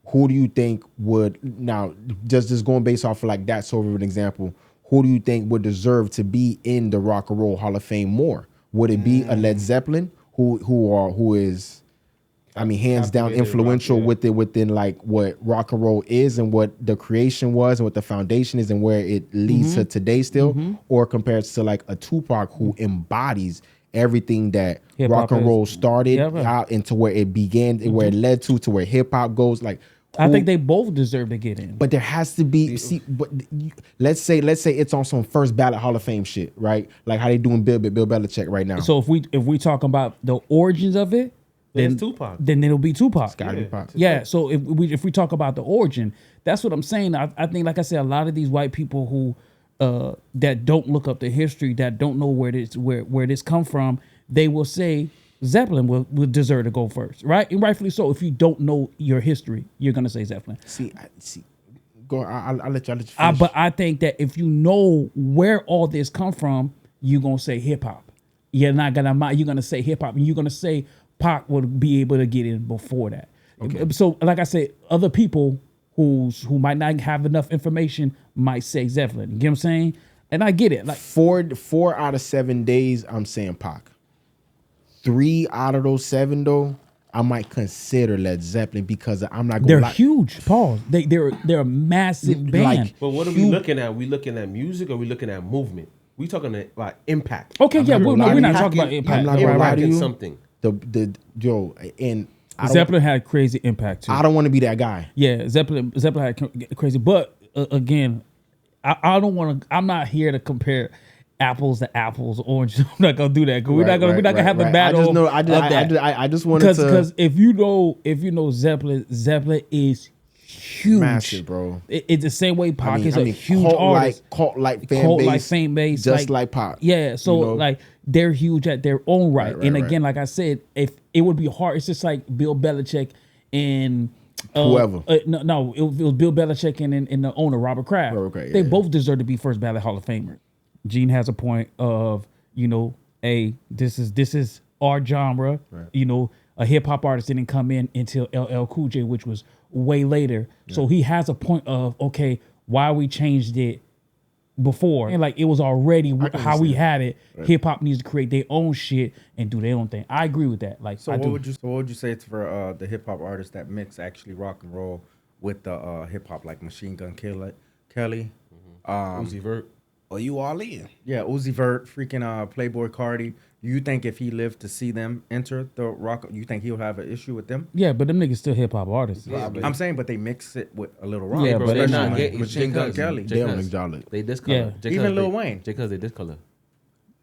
Who do you think would, now, just going based off of like that sort of an example, who do you think would deserve to be in the Rock and Roll Hall of Fame more? Would it be a Led Zeppelin who is, I mean, hands down influential within like what rock and roll is and what the creation was and what the foundation is and where it leads to today still, or compared to like a Tupac who embodies everything that rock and roll started out into where it began, where it led to where hip hop goes. Like, I think they both deserve to get in. But there has to be, let's say it's on some first ballot Hall of Fame shit, right? Like how they doing Bill Belichick right now. So if we talk about the origins of it, then Tupac. Then it'll be Tupac. It's gotta be Tupac. Yeah. So if we talk about the origin, that's what I'm saying. I think, like I said, a lot of these white people who that don't look up the history, that don't know where this come from, they will say Zeppelin will deserve to go first, right? And rightfully so. If you don't know your history, you're gonna say Zeppelin. See. Go. I'll let you finish. But I think that if you know where all this come from, you're gonna say hip hop. You're gonna say hip hop, and you're gonna say Pac would be able to get in before that. Okay. So, like I said, other people who might not have enough information might say Zeppelin. You get what I'm saying? And I get it. Like 4 out of 7 days, I'm saying Pac. 3 out of those 7 though, I might consider Led Zeppelin because I'm not going to. They're huge, Paul. They're a massive band. But what are we looking at? We looking at music or we looking at movement? We talking about impact. Okay, we're not talking about impact. I'm not going to lie to you. Something. Zeppelin had crazy impact too. I don't want to be that guy. Yeah, Zeppelin had crazy. But again, I don't want to. I'm not here to compare apples to apples, oranges. I'm not gonna do that because we're not gonna have the battle. I just wanted to, because if you know Zeppelin is huge, massive, bro. It's the same way Pac is a huge artist, cult-like fan base, just like Pac. Yeah, so like they're huge at their own right. And again, like I said, if it would be hard, it's just like Bill Belichick and whoever. It was Bill Belichick and the owner Robert Kraft. They both deserve to be first ballot Hall of Famer. Gene has a point of, this is our genre. Right. a hip hop artist didn't come in until LL Cool J, which was way later. Yeah. So he has a point of, okay, why we changed it before, and like it was already how we had it. Right. Hip hop needs to create their own shit and do their own thing. I agree with that. Like, so what would you say for the hip hop artists that mix actually rock and roll with the hip hop, like Machine Gun Kelly, Uzi Vert? Oh, you all in? Yeah, Uzi Vert, freaking Playboy Cardi. You think if he lived to see them enter the rock, you think he'll have an issue with them? Yeah, but them niggas still hip hop artists. Yeah, I'm saying, but they mix it with a little rock. Yeah, bro, they're not Machine Gun Kelly. They don't acknowledge. They discolor. Yeah. Even Lil Wayne. Because they discolor.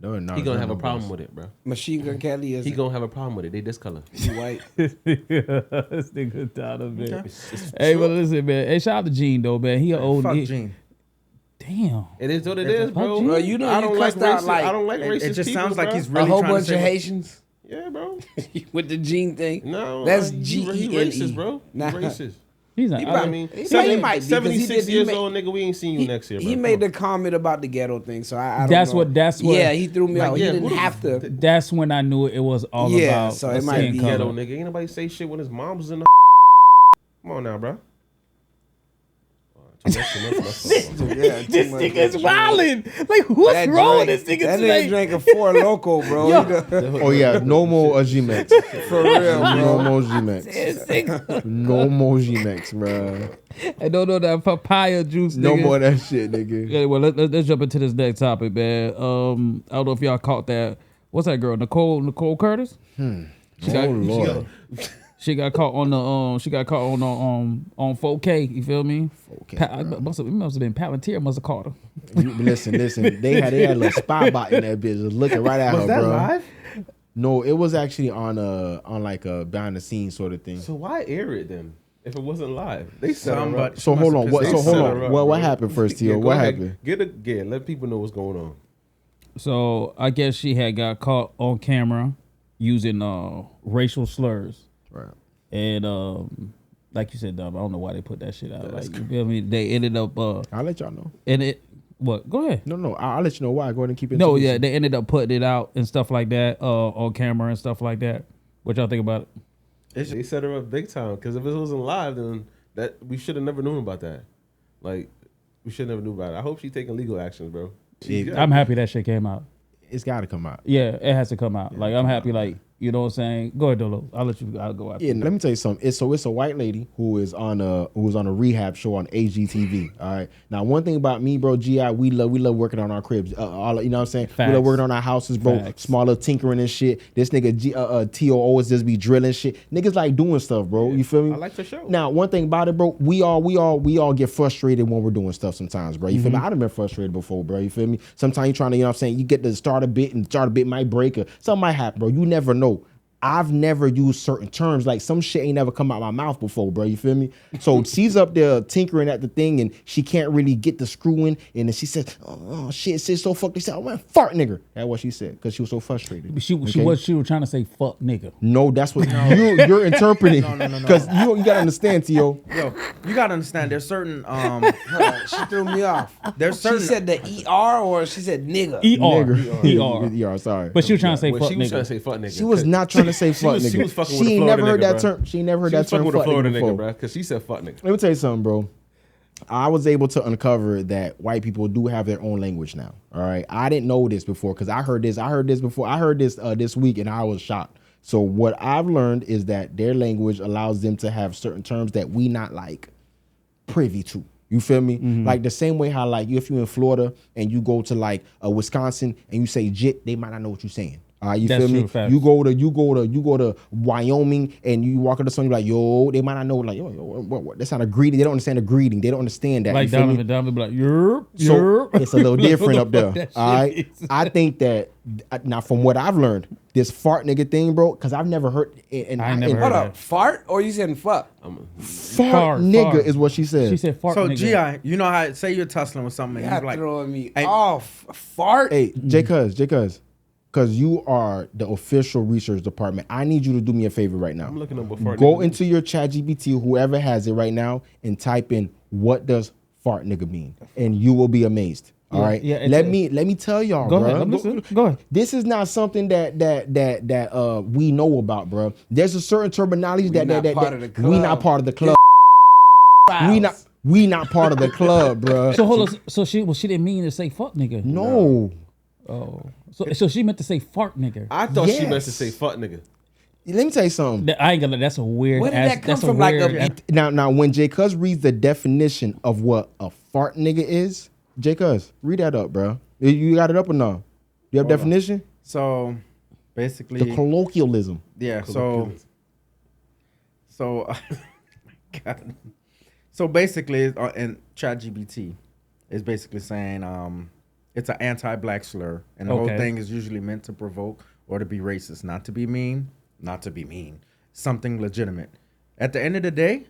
No, he gonna have a problem with it, bro. Machine Gun Kelly is. He gonna have a problem with it. They discolor. He white. This nigga down a bit. Okay. Hey, but listen, man. Hey, shout out to Gene though, man. He an old. Fuck Gene. Damn. It is what it is, bro. Bro, you know I don't like racist. I don't like racist. It just people, sounds bro. like he's really a whole trying bunch to of say Haitians. Yeah, bro. With the Gene thing. No, that's He racist, bro. Nah. He racist. He's not. I mean, he might be, 76 years old, nigga. We ain't seen you next year, bro. He made the comment about the ghetto thing, so I don't know. That's what. Yeah, he threw me out. Yeah, he didn't have to. That's when I knew it was all about. So it might be ghetto, nigga. Ain't nobody say shit when his mom was in the. Come on now, bro. This nigga is wildin'. Like, what's wrong with this nigga that today? That nigga drank a 4 Loco, bro. Oh, yeah. No more G-Mex. For real, bro. No more G-Mex. No more G-Mex, bro. I don't know that papaya juice, nigga. No more of that shit, nigga. Yeah, well, let's jump into this next topic, man. I don't know if y'all caught that. What's that girl? Nicole Curtis? Lord. She got caught on the on 4K. You feel me? 4K. It must have been Palantir. Must have caught her. Listen. They had a little spy bot in that bitch, just looking right at her, bro. Was that live? No, it was actually on like a behind the scenes sort of thing. So why air it then? If it wasn't live, they set her up. So hold on. What happened first, Tio? What happened? Let people know what's going on. So I guess she had got caught on camera using racial slurs. Right. And like you said, Dom, I don't know why they put that shit out. Like, you feel me? They ended up I'll let y'all know. And it what? Go ahead. No, I'll let you know why. Go ahead and keep it. No, yeah, they ended up putting it out and stuff like that on camera and stuff like that. What y'all think about it? They set her up big time because if it wasn't live, then that we should have never known about that. Like we should never knew about it. I hope she's taking legal actions, bro. I'm happy that shit came out. It's got to come out. Yeah, it has to come out. Yeah, like I'm happy. Like. You know what I'm saying? Go ahead, Dolo. I'll go after. Yeah, let me tell you something. It's a white lady who was on a rehab show on HGTV. All right. Now, one thing about me, bro, GI, we love working on our cribs. You know what I'm saying? Facts. We love working on our houses, bro. Facts. Small little tinkering and shit. This nigga T.O. always just be drilling shit. Niggas like doing stuff, bro. Yeah, you feel me? I like the show. Now, one thing about it, bro, we all get frustrated when we're doing stuff sometimes, bro. You feel me? I've been frustrated before, bro. You feel me? Sometimes you trying to, you know what I'm saying? You get to start a bit and start a bit might break or something might happen, bro. You never know. I've never used certain terms. Like some shit ain't never come out my mouth before, bro. You feel me? So she's up there tinkering at the thing and she can't really get the screw in. And then she says, oh shit, it's so fucked. She said, oh man, fart nigga. That's what she said because she was so frustrated. She was trying to say fuck nigga. No, that's what you're interpreting. No. Because you gotta understand, T.O. Yo, you gotta understand there's certain she threw me off. There's certain she said the ER or she said nigga. ER, sorry. But she was trying to say fuck nigga. She was trying to say fuck nigga. She was not trying to say fuck nigga. She was fucking with she a ain't Florida never heard nigga, that bro. term. She ain't never heard She that was term fucking with a Florida before. nigga, bro, because she said fuck nigga. Let me tell you something, bro. I was able to uncover that white people do have their own language now. All right, I didn't know this before because I heard this before. I heard this this week and I was shocked. So what I've learned is that their language allows them to have certain terms that we not like privy to. You feel me? Like the same way how like if you're in Florida and you go to like Wisconsin and you say jit, they might not know what you're saying. You That's feel me? true, You go to Wyoming and you walk into someone, you're like, yo, they might not know, like, yo, what? That's not a greeting. They don't understand a greeting. They don't understand that. Like Donovan be like, yerp. So it's a little different up there. All right. I think that now from what I've learned, this fart nigga thing, bro, because I've never heard it. I never heard Hold that. up, fart or you said fuck? Fart nigga is what she said. She said fart so nigga. GI, you know how say you're tussling with something and You're you're like throwing me hey, off. Fart? Hey, J Cuz, because you are the official research department, I need you to do me a favor right now. I'm looking up before. Go into your ChatGPT, whoever has it right now, and type in what does fart nigga mean, and you will be amazed. All right. Yeah, let me tell y'all, Go bro. ahead. I'm listening. Go ahead. This is not something that we know about, bro. There's a certain terminology We not part of the we not club. part of the club. We not part of the club, bro. So hold on. So she didn't mean to say fuck nigga. No. Oh. So she meant to say fart nigga. I thought she Yes. meant to say fuck nigga. Let me tell you something. I ain't gonna. That's a weird. Where did that come from? Like Now, when J. Cuz reads the definition of what a fart nigga is, J. Cuz, read that up, bro. You got it up or no? You have definition? So basically, The colloquialism. yeah. So God. So basically, in ChatGPT, is basically saying it's an anti-black slur, and the whole thing is usually meant to provoke or to be racist, not to be mean, something legitimate. At the end of the day,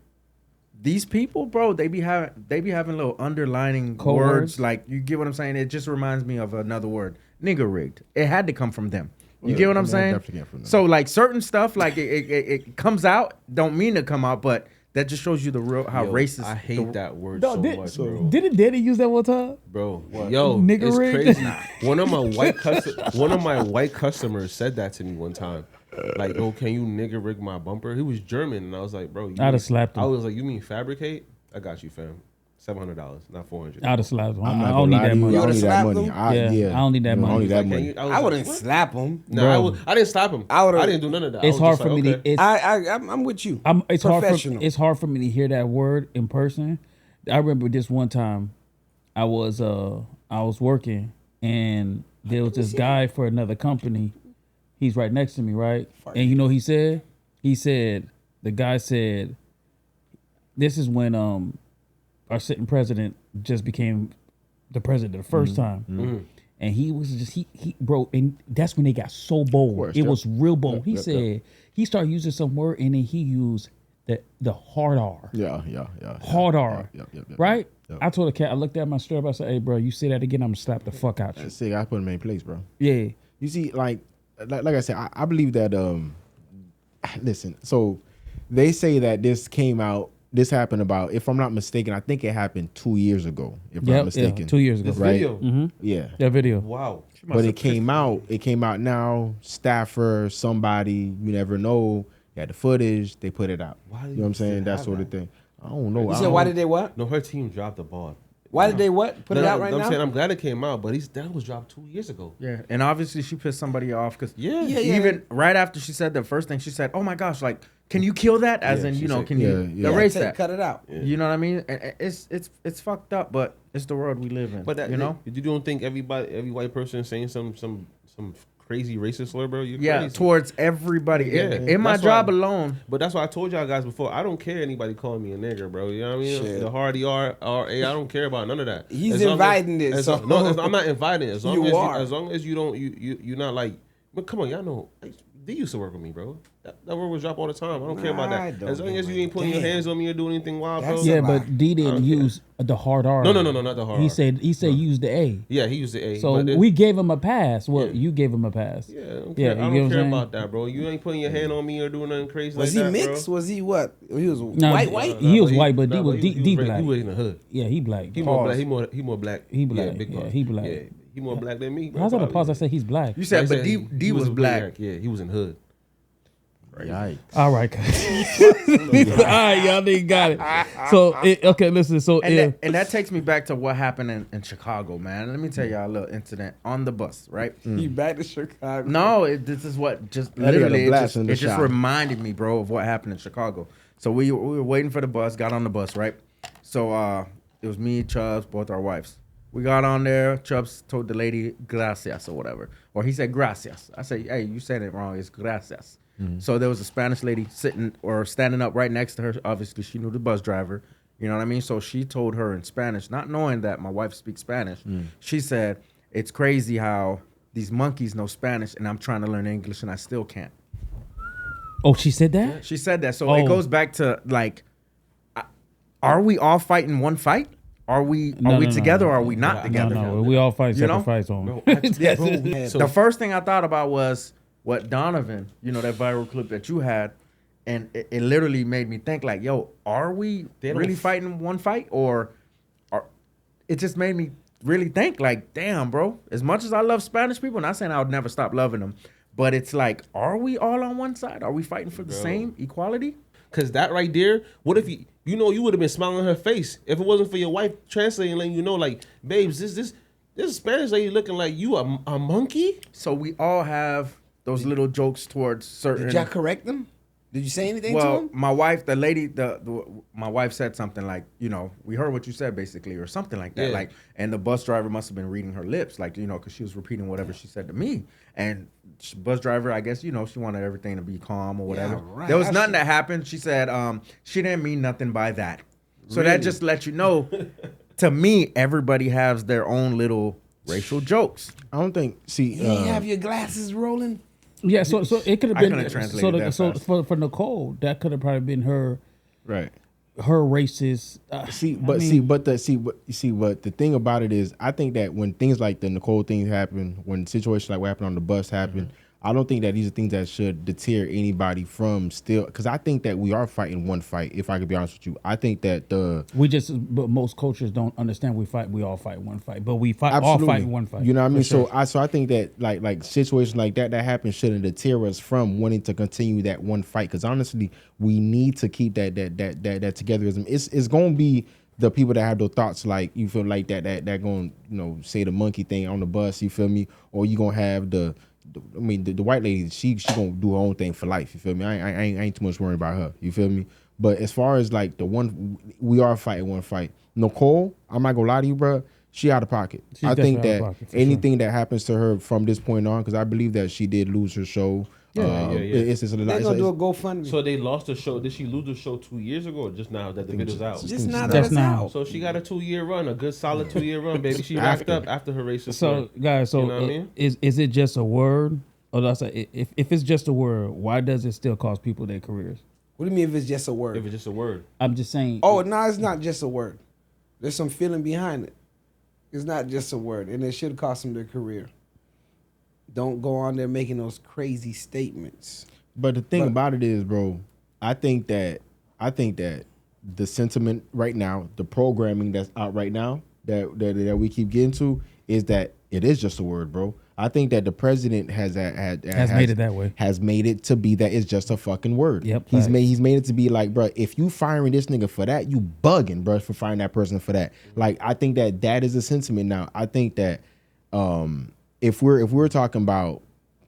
these people, bro, they be having little underlining Code words, words? like, you get what I'm saying? It just reminds me of another word, nigger rigged. It had to come from them. You get what I'm saying? definitely came from them. So like certain stuff, like it comes out, don't mean to come out, but that just shows you the real how racist. I hate that word No, so much, bro. Didn't Daddy use that one time? Bro, yo, Nigga it's rigged? crazy. One of my white customers said that to me one time. Like, oh, can you nigga rig my bumper? He was German, and I was like, bro, I'd have slapped him. I was like, you mean fabricate? I got you, fam. $700, not $400. I'd have slapped him. I'm not I don't need gonna lie that to you. money. I don't would've need that slapped money. him? I don't need that money. I don't need that Like, money. I wouldn't slap him. No, I didn't slap him. I didn't do none of that. It's I was hard just for me like, to. okay. I'm with you. It's hard for me to hear that word in person. I remember this one time, I was working, and there was this guy for another company. He's right next to me, right? And you know what he said? The guy said, this is when our sitting president just became the president the first time. Mm-hmm. And he was just he bro, and that's when they got so bold. It was real bold. He said he started using some word, and then he used the hard R. Yeah. Hard R. Yep. Right? Yep. I told the cat, I looked at my strap, I said, hey bro, you say that again, I'm gonna slap the fuck out you. See, I put him in place, bro. Yeah. You see, like I said, I believe that. Listen, so they say that this happened about, if I'm not mistaken, I think it happened 2 years ago. If I'm not mistaken, yeah, 2 years ago. This right? video. Mm-hmm. Yeah. That video. Wow. But it came out now. Staffer, somebody, you never know. Got the footage. They put it out. Why You know what I'm saying? That sort of thing. I don't know. You said why did they what? No, her team dropped the ball. Why did they what? Put it out right I'm now? saying I'm glad it came out, but that was dropped 2 years ago. Yeah, and obviously she pissed somebody off because Yeah. right after she said the first thing, she said, "Oh my gosh, like, can you kill that?" As Yeah, in, she you know, said- can you Yeah. erase that? Cut it out. You know what I mean? And it's fucked up, but it's the world we live in. But that, you know, you don't think every white person is saying some crazy racist slur, bro? You're yeah, crazy. towards everybody. Yeah. In my That's job why- alone. But that's why I told y'all guys before. I don't care anybody calling me a nigger, bro. You know what I mean? Shit. The hard R-A, I don't care about none of that. He's As long inviting as, this, as so- long- no, I'm not inviting it. As long You as are. as long as you don't, you're not like. But come on, y'all know. They used to work with me, bro. That word was dropped all the time. I don't care about I that. don't As long as you give a ain't putting your damn. hands on me or doing anything wild, That's bro. Yeah, a lie. but D didn't use the hard R. No, not the hard He R. said use the A. Yeah, he used the A. So but then- we gave him a pass. Well, Yeah. you gave him a pass. Yeah, I don't Yeah, care, you I get don't what I'm care saying? about that, bro. You ain't putting your hand on me or doing nothing crazy Was like he that, mixed? bro. Was he what? He was Nah, white? He was white, but Nah, D was D black. He was in the hood. Yeah, he black. He more black. He more black. He black. Yeah, big Yeah, pause. he black. Yeah, he more black than me. Bro, How's that a probably. pause? I said he's black. You said, I but said D was in black. Yeah, he was in hood. Yikes. All right, all right, y'all nigga got it. So okay, listen. So And that takes me back to what happened in Chicago, man. Let me tell y'all a little incident on the bus, right? He back to Chicago. No, this is what just That nigga literally a blast in the it just shop. reminded me, bro, of what happened in Chicago. So we were waiting for the bus, got on the bus, right? So it was me, Chubbs, both our wives. We got on there. Chubbs told the lady gracias or whatever, or he said gracias. I said, hey, you said it wrong. It's gracias. So there was a Spanish lady sitting or standing up right next to her. Obviously, she knew the bus driver. You know what I mean? So she told her in Spanish, not knowing that my wife speaks Spanish. She said, it's crazy how these monkeys know Spanish and I'm trying to learn English and I still can't. oh, she said that. She said that. So it goes back to like, are we all fighting one fight? Are we together or are we not together? No, we all fight You know? separate fights on. Bro, The first thing I thought about was what Donovan, you know, that viral clip that you had, and it literally made me think like, yo, are we really fighting one fight, or it just made me really think like, damn, bro, as much as I love Spanish people, not saying I would never stop loving them, but it's like, are we all on one side? Are we fighting for the same equality? Because that right there, what if you would have been smiling on her face if it wasn't for your wife translating, letting you know, like, babes, this Spanish lady looking like you a monkey? So we all have those little jokes towards certain. Did y'all correct them? Did you say anything to Well, him? my wife, the lady, my wife said something like, we heard what you said basically, or something like that. Yeah. Like, and the bus driver must have been reading her lips, like, because she was repeating whatever she said to me. And bus driver, I guess, she wanted everything to be calm or whatever. Yeah, right. There was nothing that happened. She said, she didn't mean nothing by that. So Really? that just lets you know, to me, everybody has their own little racial jokes. I don't think. See, You ain't have your glasses rolling? Yeah, so it could have I been couldn't translate that fast. for Nicole, that could have probably been her right. her racist. But the thing about it is, I think that when things like the Nicole thing happen, when situations like what happened on the bus happen, I don't think that these are things that should deter anybody from still, because I think that we are fighting one fight. If I could be honest with you, I think that but most cultures don't understand we all fight one fight, but we fight absolutely. all fight one fight. You know what I mean? Sure. So I think that like situations like that happen shouldn't deter us from wanting to continue that one fight. Because honestly, we need to keep that togetherism. It's gonna be the people that have those thoughts, like, you feel like that going say the monkey thing on the bus. You feel me? Or you gonna have the white lady, she gonna do her own thing for life. You feel me? I ain't too much worried about her. You feel me? But as far as like the one, we are fighting one fight. Nicole, I'm not gonna lie to you, bro. She out of pocket. I think that anything that happens to her from this point on, because I believe that she did lose her show. They're gonna do a GoFundMe. So they lost the show. Did she lose the show 2 years ago, or just now that the video's out? Just now that it's out. So she got a 2-year run, a good solid 2-year run, baby. She wrapped up after her racist. So guys, you know what I mean? is it just a word? Or that's if it's just a word, why does it still cost people their careers? What do you mean if it's just a word? If it's just a word, I'm just saying. Oh no, it's not just a word. There's some feeling behind it. It's not just a word, and it should cost them their career. Don't go on there making those crazy statements. But the thing about it is, bro, I think that the sentiment right now, the programming that's out right now that we keep getting to, is that it is just a word, bro. I think that the president has made it that way. Has made it to be that it's just a fucking word. Yep. He's made it to be like, bro, if you firing this nigga for that, you bugging, bro, for firing that person for that. Like, I think that is a sentiment now. I think that if we're talking about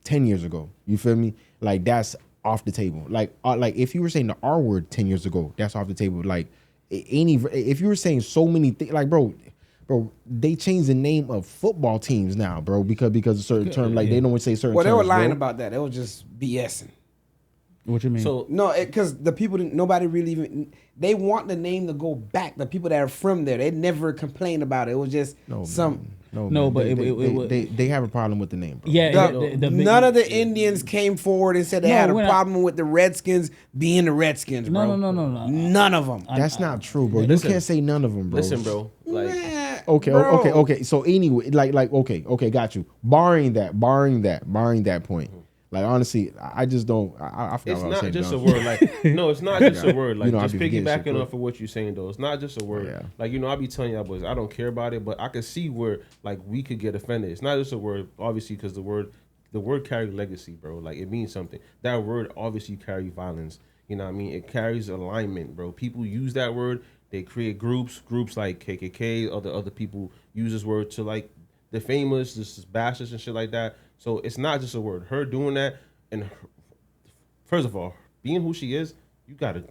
10 years ago, you feel me? Like, that's off the table. Like if you were saying the R word 10 years ago, that's off the table. Like, if you were saying so many things, like, bro, they changed the name of football teams now, bro, because of certain term. Like, they don't say certain. Well, they were terms, lying bro. about that. They were just BSing. What you mean? So No, because the people nobody really even, they want the name to go back. The people that are from there, they never complained about it. It was just they have a problem with the name, bro. Yeah, none of the Indians came forward and said they had a problem with the Redskins being the Redskins, bro. No. None of them. That's not true, bro. Listen, you can't say none of them, bro. listen, bro. Like, Okay. So anyway, like, okay, got you. Barring that point. Like, honestly, I just don't. I forgot it's what I was not saying, just John. a word. Like, no, it's not just a word. Like, You know, I just be forgetting shit, piggybacking bro. off of what you're saying, though. It's not just a word. Yeah. Like, I be telling y'all boys, I don't care about it, but I can see where, like, we could get offended. It's not just a word, obviously, because the word carries legacy, bro. Like, it means something. That word obviously carries violence. You know what I mean? It carries alignment, bro. People use that word. They create groups like KKK, other people use this word to, like, the famous, this is bastards and shit like that. So it's not just a word. Her doing that. And first of all, being who she is, you gotta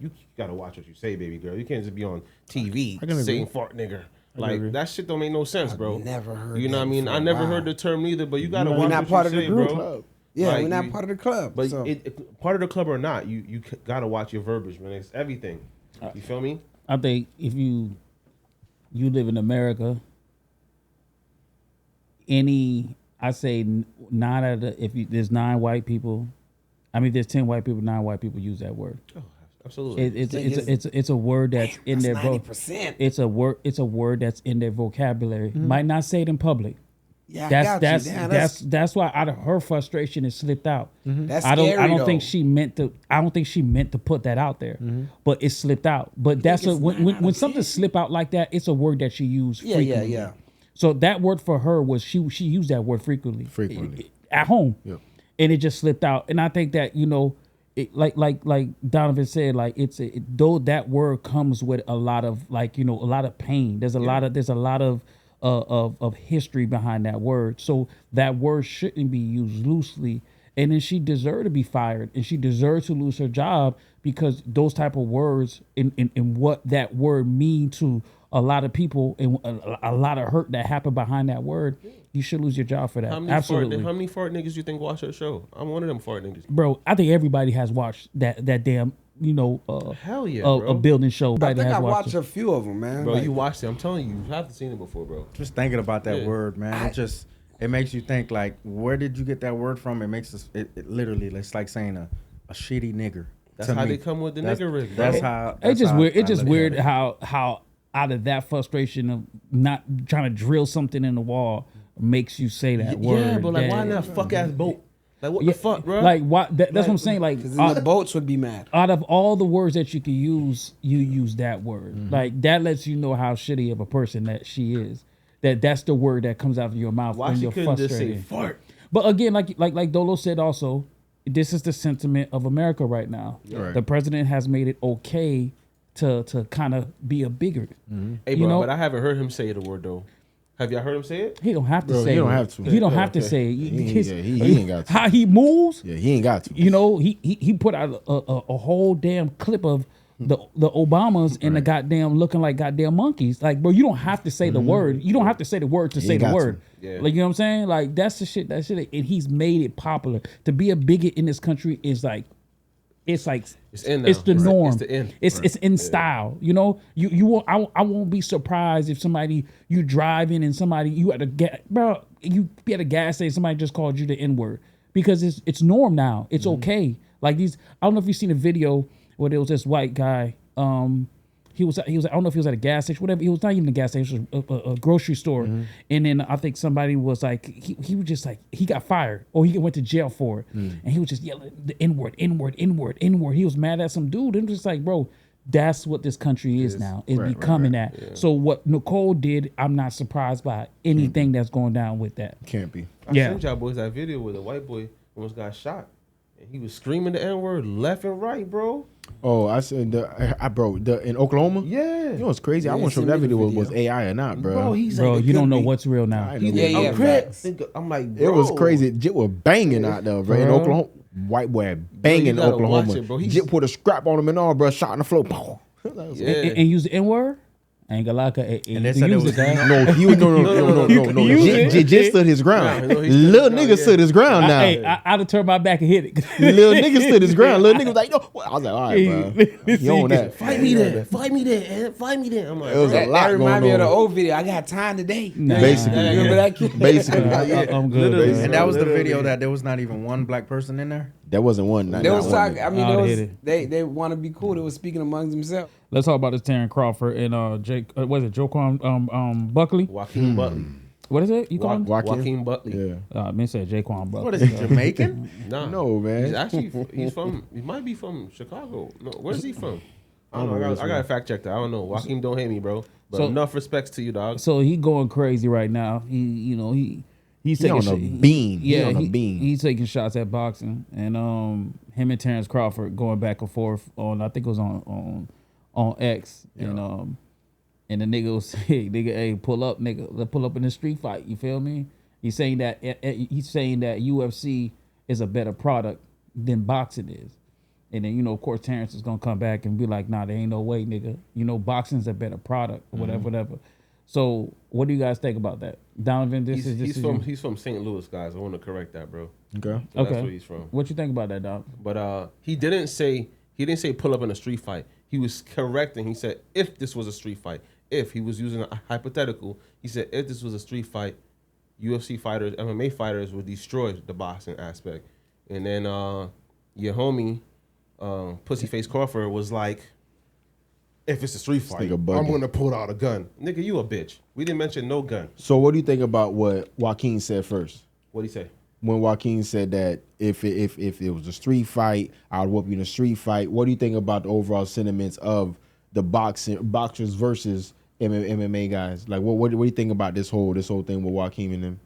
watch what you say, baby girl. You can't just be on TV saying "fart nigger." Like, that shit don't make no sense, bro. Never heard. You know what I mean? I never heard the term either, but you gotta We're watch not what part you of the say, group. bro. Yeah, Like, we're not part of the club. But so. Part of the club or not, you gotta watch your verbiage, man. It's everything. You feel me? I think if you live in America, I say 9 out of there's 9 white people. I mean, there's 10 white people, 9 white people use that word. Oh, absolutely. It's a word that's in their 90%. It's a word that's in their vocabulary. Might not say it in public. Yeah, That's why out of her frustration it slipped out. That's I don't though. think she meant to put that out there, but it slipped out. But that's when something slip out like that, it's a word that she used frequently. Yeah. So that word for her was she used that word frequently at home, and it just slipped out. And I think that like Donovan said, like though that word comes with a lot of a lot of pain. There's a lot of history behind that word. So that word shouldn't be used loosely. And then she deserved to be fired, and she deserved to lose her job because those type of words and what that word mean to a lot of people and a lot of hurt that happened behind that word. You should lose your job for that. Absolutely. How many fart niggas you think watch her show? I'm one of them fart niggas. Bro, I think everybody has watched that damn, hell yeah, bro. A building show. I think I watched a few of them, man. Bro, you watched it. I'm telling you, you haven't seen it before, bro. Just thinking about that word, man. It makes you think, like, where did you get that word from? It makes us, it literally, it's like saying a shitty nigger. That's how they come with the nigger rig. That's how. It's just weird. It's just weird how out of that frustration of not trying to drill something in the wall makes you say that word. Yeah, but like, why not fuck ass boat? Like, what the fuck, bro? Like, why? That's what I'm saying. Like, the boats would be mad. Out of all the words that you could use, you use that word. Mm-hmm. Like, that lets you know how shitty of a person that she is. That's the word that comes out of your mouth when you're frustrated. Just say fart? But again, like Dolo said also, this is the sentiment of America right now. Yeah. Right. The president has made it okay to kind of be a bigot. Mm-hmm. Hey, bro, but I haven't heard him say the word though. Have y'all heard him say it? He don't have to say it. He don't have to. He don't have to say it. He ain't got to. How he moves? Yeah, he ain't got to. He put out a whole damn clip of the Obamas and the goddamn looking like goddamn monkeys. Like, bro, you don't have to say the word. You don't have to say the word to say the word. Yeah. Like, you know what I'm saying? Like, that's the shit. That shit. And he's made it popular. To be a bigot in this country is like, it's in now. It's the norm. It's the in. It's in style. You know, you won't. I won't be surprised if you driving and somebody you at a be at a gas station, somebody just called you the N-word because it's norm now. It's okay. Like these. I don't know if you've seen a video where there was this white guy. He was I don't know if he was at a gas station, whatever. He was not even a gas station, it was a grocery store. Mm-hmm. And then I think somebody was like, he was just like, he got fired or he went to jail for it. Mm. And he was just yelling the N-word, N-word, N-word, N-word. He was mad at some dude. And just like, bro, that's what this country is now. It's becoming that. Yeah. So what Nicole did, I'm not surprised by anything that's going down with that. Can't be. I sent y'all boys that video where the white boy almost got shot. And he was screaming the N-word left and right, bro. Oh, I said in Oklahoma. Yeah, you know what's crazy? I wasn't sure if that video was AI or not, bro. Bro, you don't know what's real now. I'm like, bro. It was crazy. Jit was banging out there, bro. In Oklahoma, white boy banging in Oklahoma. Jit put a scrap on him and all, bro. Shot on the floor. And use the N-word. I ain't gonna lie, and they said it was no. Jit stood his ground. Little nigga stood his ground now. Hey, I'd have turned my back and hit it. Little nigga stood his ground. Little nigga was like, no. I was like, all right, bro. You on that? Fight me there. Fight me there. I'm like, it was a lot going on. That remind me of the old video. I got time today. Basically, remember that kid? Basically, I'm good. And that was the video that there was not even one black person in there. There wasn't one. They was talking. I mean, they want to be cool. They was speaking amongst themselves. Let's talk about this Terence Crawford and Jake. Was it Joaquin Buckley? Joaquin Buckley. What is it? You call him Joaquin Buckley? Yeah. Men said Jaquan Buckley. What is he, Jamaican? No, man. He's actually he might be from Chicago. No, where's he from? I don't know. I gotta fact check that. I don't know. Joaquin, don't hate me, bro. But enough respects to you, dog. So he going crazy right now. He's taking on a beam. Yeah, he's taking shots at boxing, and him and Terence Crawford going back and forth on. I think it was on X, and the nigga was saying, hey, pull up, nigga, let's pull up in the street fight. You feel me? He's saying that UFC is a better product than boxing is, and then of course Terence is gonna come back and be like, nah, there ain't no way, nigga. Boxing's a better product, or whatever. So, what do you guys think about that, Donovan? He's from St. Louis, guys. I want to correct that, bro. Okay. So that's where he's from. What you think about that, Don? But he didn't say pull up in a street fight. He was correcting. He said if this was a street fight, if he was using a hypothetical, he said if this was a street fight, UFC fighters, MMA fighters would destroy the boxing aspect. And then your homie, Pussyface Crawford was like, if it's a street fight, I'm going to pull out a gun. Nigga, you a bitch. We didn't mention no gun. So what do you think about what Joaquin said first? What'd he say? When Joaquin said that if it was a street fight, I would whoop you in a street fight. What do you think about the overall sentiments of the boxers versus MMA guys? Like, what do you think about this whole thing with Joaquin and them?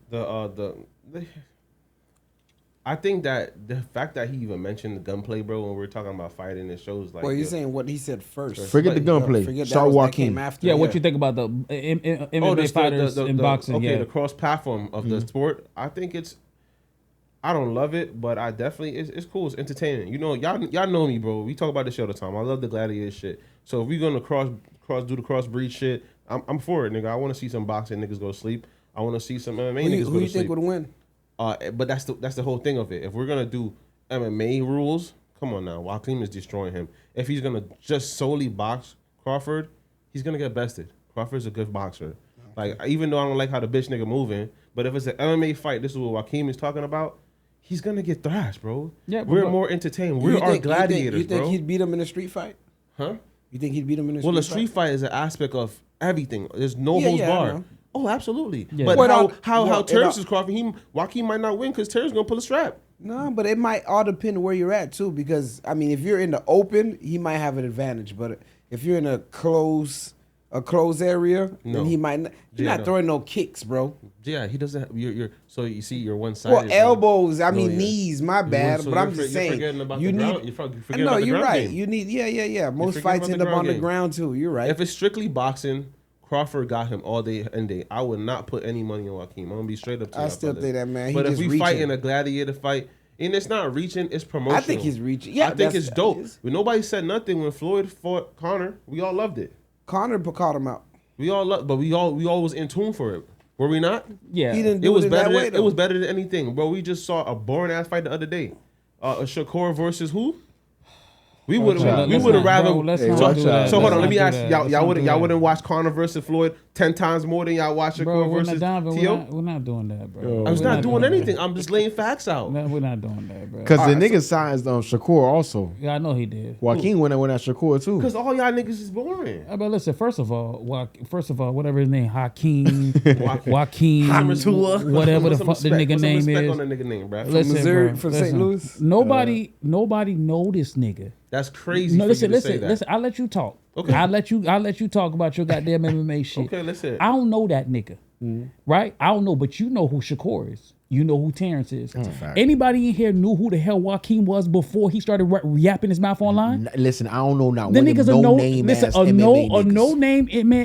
I think that the fact that he even mentioned the gunplay, bro, when we were talking about fighting, it shows like. Well, you're saying what he said first. Forget the gunplay. Start Joaquin. Yeah, what you think about the MMA fighters in boxing? Okay, the cross platform of the sport. I think I don't love it, but I definitely it's cool. It's entertaining. You know, y'all know me, bro. We talk about this shit all the time. I love the gladiator shit. So if we're gonna do the crossbreed shit, I'm for it, nigga. I want to see some boxing niggas go to sleep. I want to see some MMA niggas go to sleep. Who do you think would win? But that's the whole thing of it. If we're gonna do MMA rules, come on now, Joaquin is destroying him. If he's gonna just solely box Crawford, he's gonna get bested. Crawford's a good boxer. Like, even though I don't like how the bitch nigga moving, but if it's an MMA fight, this is what Joaquin is talking about. He's gonna get thrashed, bro. Yeah, we're more entertained. We are gladiators, you think bro. He'd beat him in a street fight? Huh? You think he'd beat him in a street fight? Well, a street fight is an aspect of everything. There's no holds barred. Oh, absolutely. Yeah. But how Terence is Crawford, Joaquin might not win because Terence gonna pull a strap. No, but it might all depend where you're at too. Because I mean, if you're in the open, he might have an advantage. But if you're in a closed area, then he might not. You're not throwing no kicks, bro. Yeah, he doesn't. You're so you see, you're one sided. Well, elbows. I mean, knees. My bad. But I'm just saying. You're right. You need. Yeah. Most fights end up on the ground too. You're right. If it's strictly boxing, Crawford got him all day and day. I would not put any money on Joaquin. I'm gonna be straight up to you. I still think that, man. But if we fight in a gladiator fight, and it's not reaching, it's promotional. I think he's reaching. Yeah, I think it's dope. But nobody said nothing when Floyd fought Conor. We all loved it. Conor caught him out. We all was in tune for it. Were we not? Yeah. He didn't do it that way, though. It was better than anything, bro. We just saw a boring ass fight the other day. Shakur versus who? We would have rather. So hold on, let me ask y'all wouldn't watch Conor versus Floyd 10 times more than y'all watch Shakur versus T.O.? We're not doing that, bro. I was not doing anything. I'm just laying facts out. No, we're not doing that, bro. Because the nigga signed Shakur also. Yeah, I know he did. Joaquin went at Shakur too. Because all y'all niggas is boring. But listen, first of all, whatever his name, Joaquin, whatever the fuck the nigga name is. On the nigga name, bro. Listen, Missouri, from St. Louis. Nobody know this nigga. That's crazy. No, listen. I'll let you talk. Okay. I'll let you talk about your goddamn MMA shit. Okay, listen. I don't know that nigga, right? I don't know, but you know who Shakur is. You know who Terence is. Anybody in here knew who the hell Joaquin was before he started yapping his mouth online? Listen, I don't know now. The niggas a no-name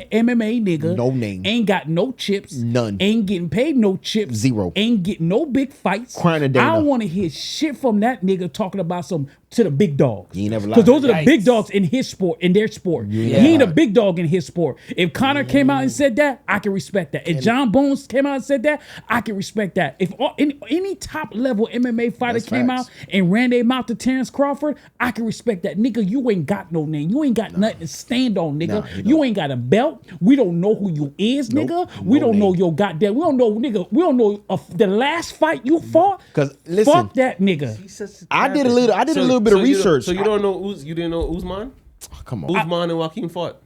MMA nigga. No name. Ain't got no chips. None. Ain't getting paid no chips. Zero. Ain't getting no big fights. Crying a day. I don't want to hear shit from that nigga talking about to the big dogs. He never lied. Because those are the big dogs in his sport, in their sport. Yeah. He ain't a big dog in his sport. If Conor came out and said that, I can respect that. If John Bones came out and said that, I can respect that. If any top level MMA fighter came out and ran their mouth to Terence Crawford, I can respect that. Nigga, you ain't got no name. You ain't got nothing to stand on, nigga. You ain't got a belt. We don't know who you is, nigga. We don't know your goddamn. We don't know, nigga. We don't know the last fight you fought. Because listen, fuck that nigga. I did a little bit of research. You didn't know Usman? Oh, come on. Usman and Joaquin fought.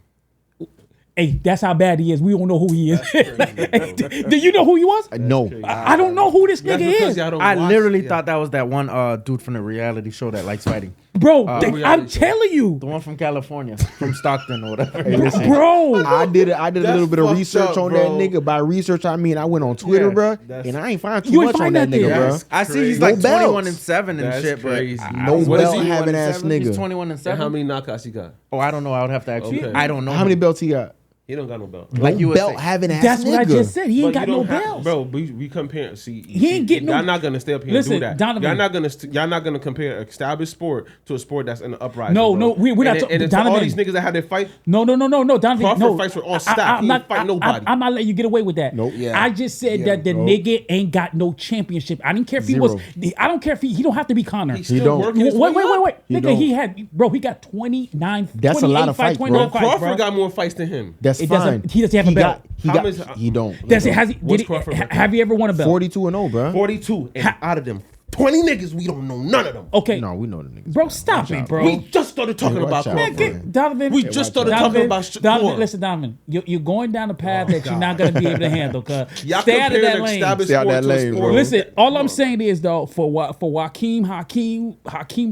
Hey, that's how bad he is. We don't know who he is. Do you know who he was? No. I don't know who this nigga is. I literally thought that was that one dude from the reality show that likes fighting. Bro, I'm telling you. The one from California, from Stockton or whatever. Hey, listen, bro. I did a little bit of research on that nigga. By research, I mean I went on Twitter, bro, and I ain't find too much on that nigga, bro. I see he's like 21-7 and shit, but no belt having ass nigga. He's 21-7. How many knockouts he got? Oh, I don't know. I would have to ask you. I don't know. How many belts he got? He don't got no belt. Like you belt having ass That's nigga. what I just said. He ain't got no belts. Bro, we compare. See, he ain't getting no. Y'all not gonna stay up here and do that. Donovan, y'all not gonna compare an established sport to a sport that's in the uprising. No, we're not. And Donovan, all these niggas that had their fight. No, Donovan. Crawford fights were on staff. He didn't fight nobody. I'm not letting you get away with that. Nope. Yeah. I just said that the nigga ain't got no championship. I didn't care if he was. I don't care if he don't have to be Conor. He's still working. Wait. Nigga, he had. Bro, he got 29. That's a lot of fights, bro. Crawford got more fights than him. That's fine. He doesn't have a belt. He don't. Have you ever won a belt? 42-0, bro. 42, and out of them, 20 niggas, we don't know none of them. Okay. No, we know the niggas. Bro, stop it, bro. We just started talking about Crawford. Donovan. We just started talking about Shakur. Donovan, listen, Donovan. You're going down a path that you're not going to be able to handle. Y'all Stay out of that comparing lane. established Stay out sport that to a lane, sport. bro. Listen, all I'm saying is, though, for Hakeem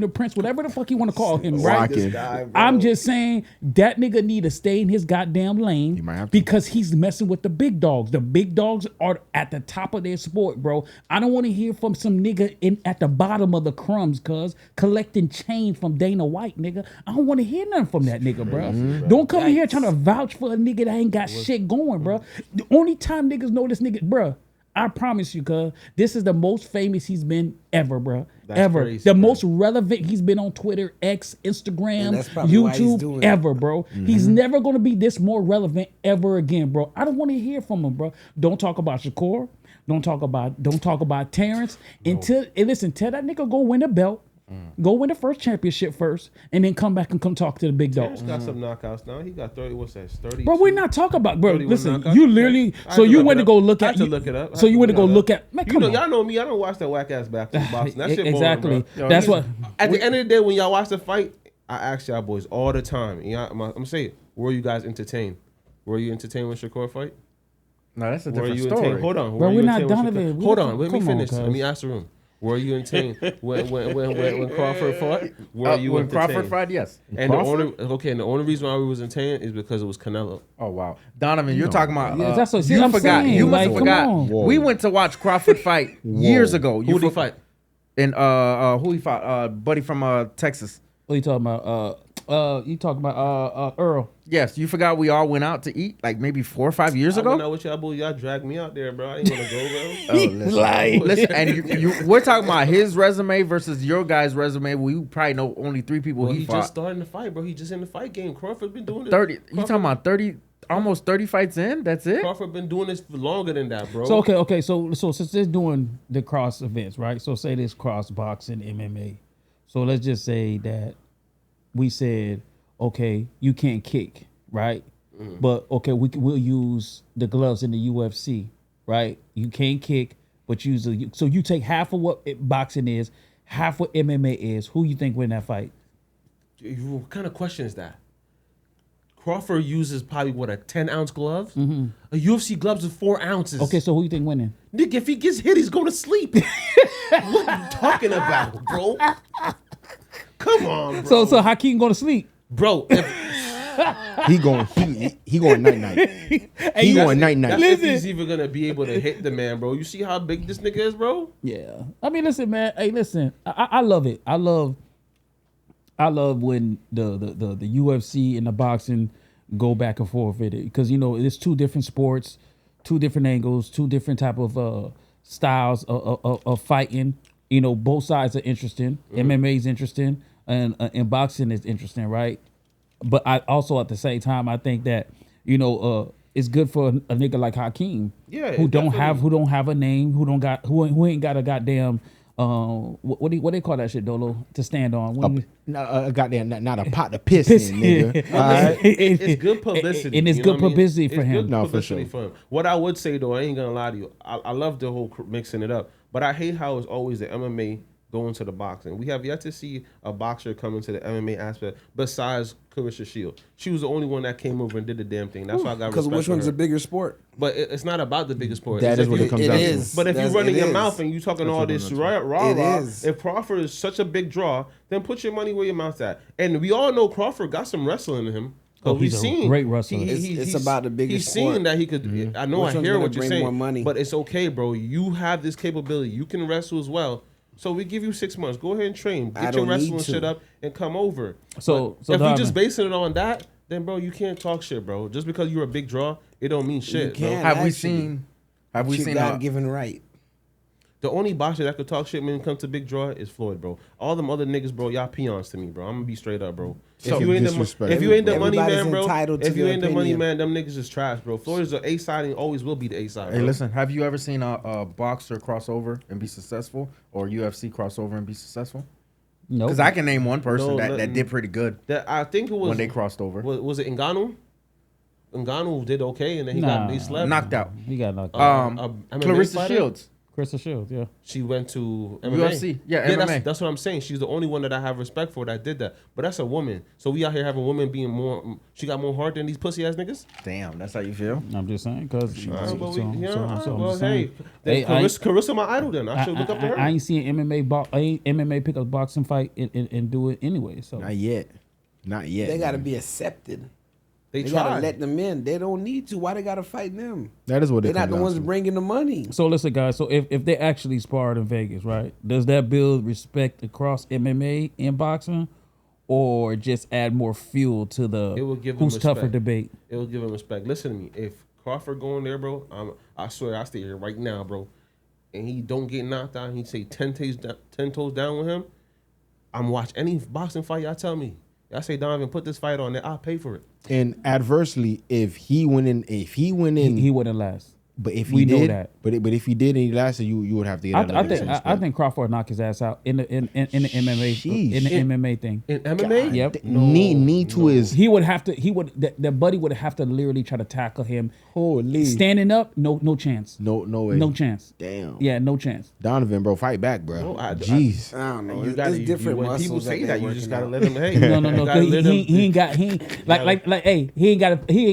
the Prince, whatever the fuck you want to call him, right? This guy, I'm just saying that nigga need to stay in his goddamn lane might have to. because he's messing with the big dogs. The big dogs are at the top of their sport, bro. I don't want to hear from some nigga at the bottom of the crumbs, cuz collecting change from Dana White, nigga. I don't want to hear nothing from that nigga, bro. Don't come in here trying to vouch for a nigga that ain't got shit going, bro. The only time niggas know this nigga, bro, I promise you, cuz this is the most famous he's been ever, bro. That's ever. crazy, the bro. most relevant he's been on Twitter, X, Instagram, that's probably why he's doing YouTube, it. ever, bro. He's never gonna be this more relevant ever again, bro. I don't want to hear from him, bro. Don't talk about Shakur. Don't talk about Terence. Until listen, tell that nigga go win a belt. Go win the first championship first, and then come back and come talk to the big Terence dogs. got some knockouts now. He got 30. What's that? 30. Bro, we're not talking about, bro. 31 Listen, knockouts? you literally. I So had you look went it to go up. look I at. had to look it up. I So had you to went to go look it look up. at. Man, You come know, on. y'all know me. I don't watch that whack ass basketball boxing. That shit Exactly. boring, bro. That's what. At the end of the day, when y'all watch the fight, I ask y'all boys all the time. I'm gonna say it. Were you guys entertained? Were you entertained when Shakur fight? No, that's a Were different you story. entertained? Hold on. Bro, Were we're you not entertained when Donovan. Shakur- Hold on. Let me Come on, finish. cuz. Let me ask the room. Were you entertained when Crawford fought? Were you when entertained? Crawford fight, yes. And the only reason why we was entertained is because it was Canelo. Oh wow, Donovan, you're talking about. Yeah, that's what- see you what I'm forgot. saying, You must have like, forgot. come on. Whoa. We went to watch Crawford fight years ago. Who did he fight? And who he fought? Buddy from Texas. What are you talking about? You talking about Earl? Yes, you forgot we all went out to eat like maybe 4 or 5 years I ago. went out with y'all, boy. Y'all dragged me out there, bro. I ain't gonna go, bro. Listen, and we're talking about his resume versus your guy's resume. We probably know only 3 people Well, he he fought. just starting the fight, bro. He just in the fight game. Crawford been doing this. 30. You Crawford- talking about 30? Almost 30 fights in. That's it. Crawford been doing this for longer than that, bro. So okay. So since they're doing the cross events, right? So say this cross boxing, MMA. So let's just say that we said, okay, you can't kick, right? But okay, we'll use the gloves in the UFC, right? You can't kick, but so you take half of what boxing is, half what MMA is. Who you think win that fight? What kind of question is that? Crawford uses probably what, a 10-ounce glove? A UFC gloves is 4 ounces. Okay, so who you think winning? Nick, if he gets hit, he's going to sleep. What are you talking about, bro? Come on, bro. So Hakeem going to sleep? Bro, He going night night. He going night night. that's if he's even gonna be able to hit the man, bro. You see how big this nigga is, bro? Yeah. I mean, listen, man. Hey, listen. I love it. I love when the UFC and the boxing go back and forth with it, because you know it's 2 different sports, 2 different angles, 2 different type of styles of fighting. You know, both sides are interesting. MMA is interesting, and boxing is interesting, right? But I also at the same time I think that it's good for a nigga like Hakeem, who don't have a name, who ain't got a goddamn what do they call that shit, Dolo, to stand on? Goddamn, not a pot to piss in, nigga. All right? It's good publicity, and it's you know good what I mean? publicity for It's him. good No, for publicity sure. for him. What I would say though, I ain't gonna lie to you, I love the whole mixing it up, but I hate how it's always the MMA going to the boxing. We have yet to see a boxer come into the MMA aspect besides Clarissa Shields. She was the only one that came over and did the damn thing. That's why I got Because respect which for one's her. a bigger sport? But it's not about the biggest sport. That It's is if what you- it comes It down to. is. But if you're That's- running it your is. mouth and you talking all what this it rah It rah, is. if Crawford is such a big draw, then put your money where your mouth's at. And we all know Crawford got some wrestling in him. Oh, We've he's a seen great wrestler. It's about the biggest He's seen sport. that he could. I know. Which I one's hear gonna what you're bring saying. more money? But it's okay, bro. You have this capability. You can wrestle as well. So we give you 6 months. Go ahead and train. I Get your don't need wrestling to. shit up and come over. So If we Donovan, just basing it on that, then bro, you can't talk shit, bro. Just because you're a big draw, it don't mean shit. can. Bro. Have we Actually, seen? Have we You seen? got given right. The only boxer that could talk shit when it comes to big draw is Floyd, bro. All them other niggas, bro, y'all peons to me, bro. I'm gonna be straight up, bro. So If you ain't disrespect. the money Everybody's man, bro. entitled to If you their ain't the money opinion. man, them niggas is trash, bro. Floyd is the A side and always will be the A side. Hey, bro. listen. Have you ever seen a boxer crossover and be successful, or UFC crossover and be successful? no, Because I can name one person No, that nothing. did pretty good That I think it was when they crossed over. Was it Ngannou? Ngannou did okay, and then he Nah. slept. Knocked out. he got knocked out. MMA Clarissa fighter? Shields. Crystal Shields, yeah. She went to MMA. UFC. Yeah, MMA. That's what I'm saying. She's the only one that I have respect for that did that. But that's a woman. So we out here having women being more. She got more heart than these pussy ass niggas. Damn, that's how you feel. I'm just saying because. Carissa my idol. Then I should look up to her. I ain't seen MMA pick up a boxing fight and do it anyway. So not yet. They got to be accepted. They tried. gotta let them in. They don't need to. Why they gotta fight them? That is what they're not the ones bringing the money. So listen, guys. So if they actually sparred in Vegas, right? Does that build respect across MMA and boxing, or just add more fuel to the who's tougher debate? It will give them respect. Listen to me. If Crawford going there, bro, I swear I stay here right now, bro, and he don't get knocked out, and he say 10 toes down with him, I'm watch any boxing fight. Y'all tell me. I say, Donovan, put this fight on there. I'll pay for it. And adversely, if he went in, he wouldn't last. But if we he did, know that. But if he did and he lasted, you would have to get. I think Crawford knocked his ass out in the MMA thing. In MMA, yep. Knee to his. He would have to. The buddy would have to literally try to tackle him. Holy. Standing up, no chance. No way. No chance. Damn. Yeah, no chance. Donovan, bro, fight back, bro. Jeez. I don't know. It's different. When people say that, you just gotta let them. Hey, no. He ain't got hey, he ain't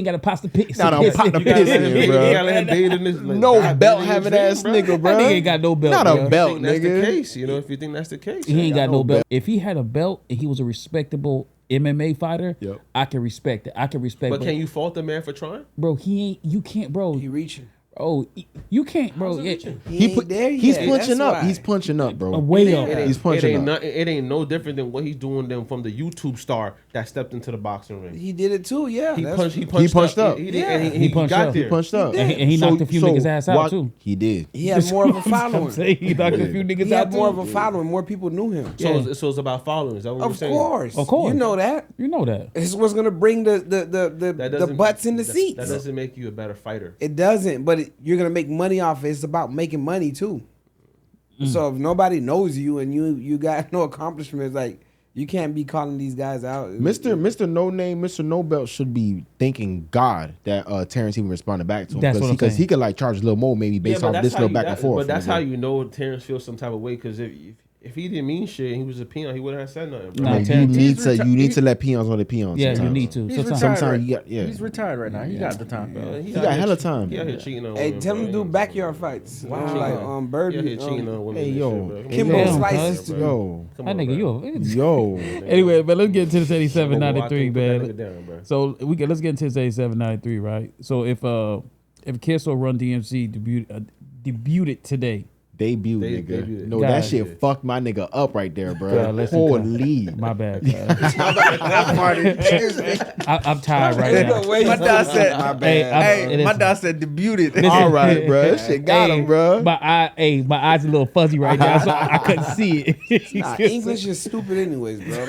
got a pasta piss. Not a pasta piss, bro. No belt having ass nigga, bro. That nigga ain't got no belt. Not a belt, that's nigga. The case, you know, if you think that's the case, he ain't got no belt. If he had a belt and he was a respectable MMA fighter, I can respect it. But can you fault the man for trying? Bro, he ain't. You can't, bro. He reaching. Oh, you can't, bro. He ain't there yet. He's punching That's up. why. He's punching up, bro. Way up. He's punching up. It ain't no different than what he's doing them from the YouTube star that stepped into the boxing ring. He did it too. Yeah. He punched up. He punched up. And he knocked a few niggas' ass out too. He did. He had more of a following. He knocked a few niggas out. He had more of a following. More people knew him. So it's about following. Is that what you're saying? Of course. You know that. It's what's gonna bring the butts in the seats. That doesn't make you a better fighter. It doesn't. But you're gonna make money off it. It's about making money too. So if nobody knows you and you got no accomplishments, like you can't be calling these guys out. Mr. No Name, Mr. No Belt should be thanking God that Terence even responded back to him because he could like charge a little more maybe based off this little back and forth. But that's how you know Terence feels some type of way because if he didn't mean shit and he was a peon, he wouldn't have said nothing. Bro. You need to let peons on the peons. Yeah, sometimes. You need to. Sometimes he's retired right now. He got the time. He got hella time. He out here cheating on women. Tell him to do backyard fights. Wow. Like Bird. He out here cheating on women. Hey yo, Kimbo slices. Yo, that nigga, yo. Anyway, but let's get into this 8793, man. So let's get into this 8793, right? So if Kiss or Run DMC debuted today. Debut, nigga. No, that shit fucked my nigga up right there, bro. Holy. My bad, I'm tired right now. My dad said, my bad. My dad said debuted. All right, bro. That shit got him, bro. My eyes a little fuzzy right now, so I couldn't see it. English is stupid anyways, bro.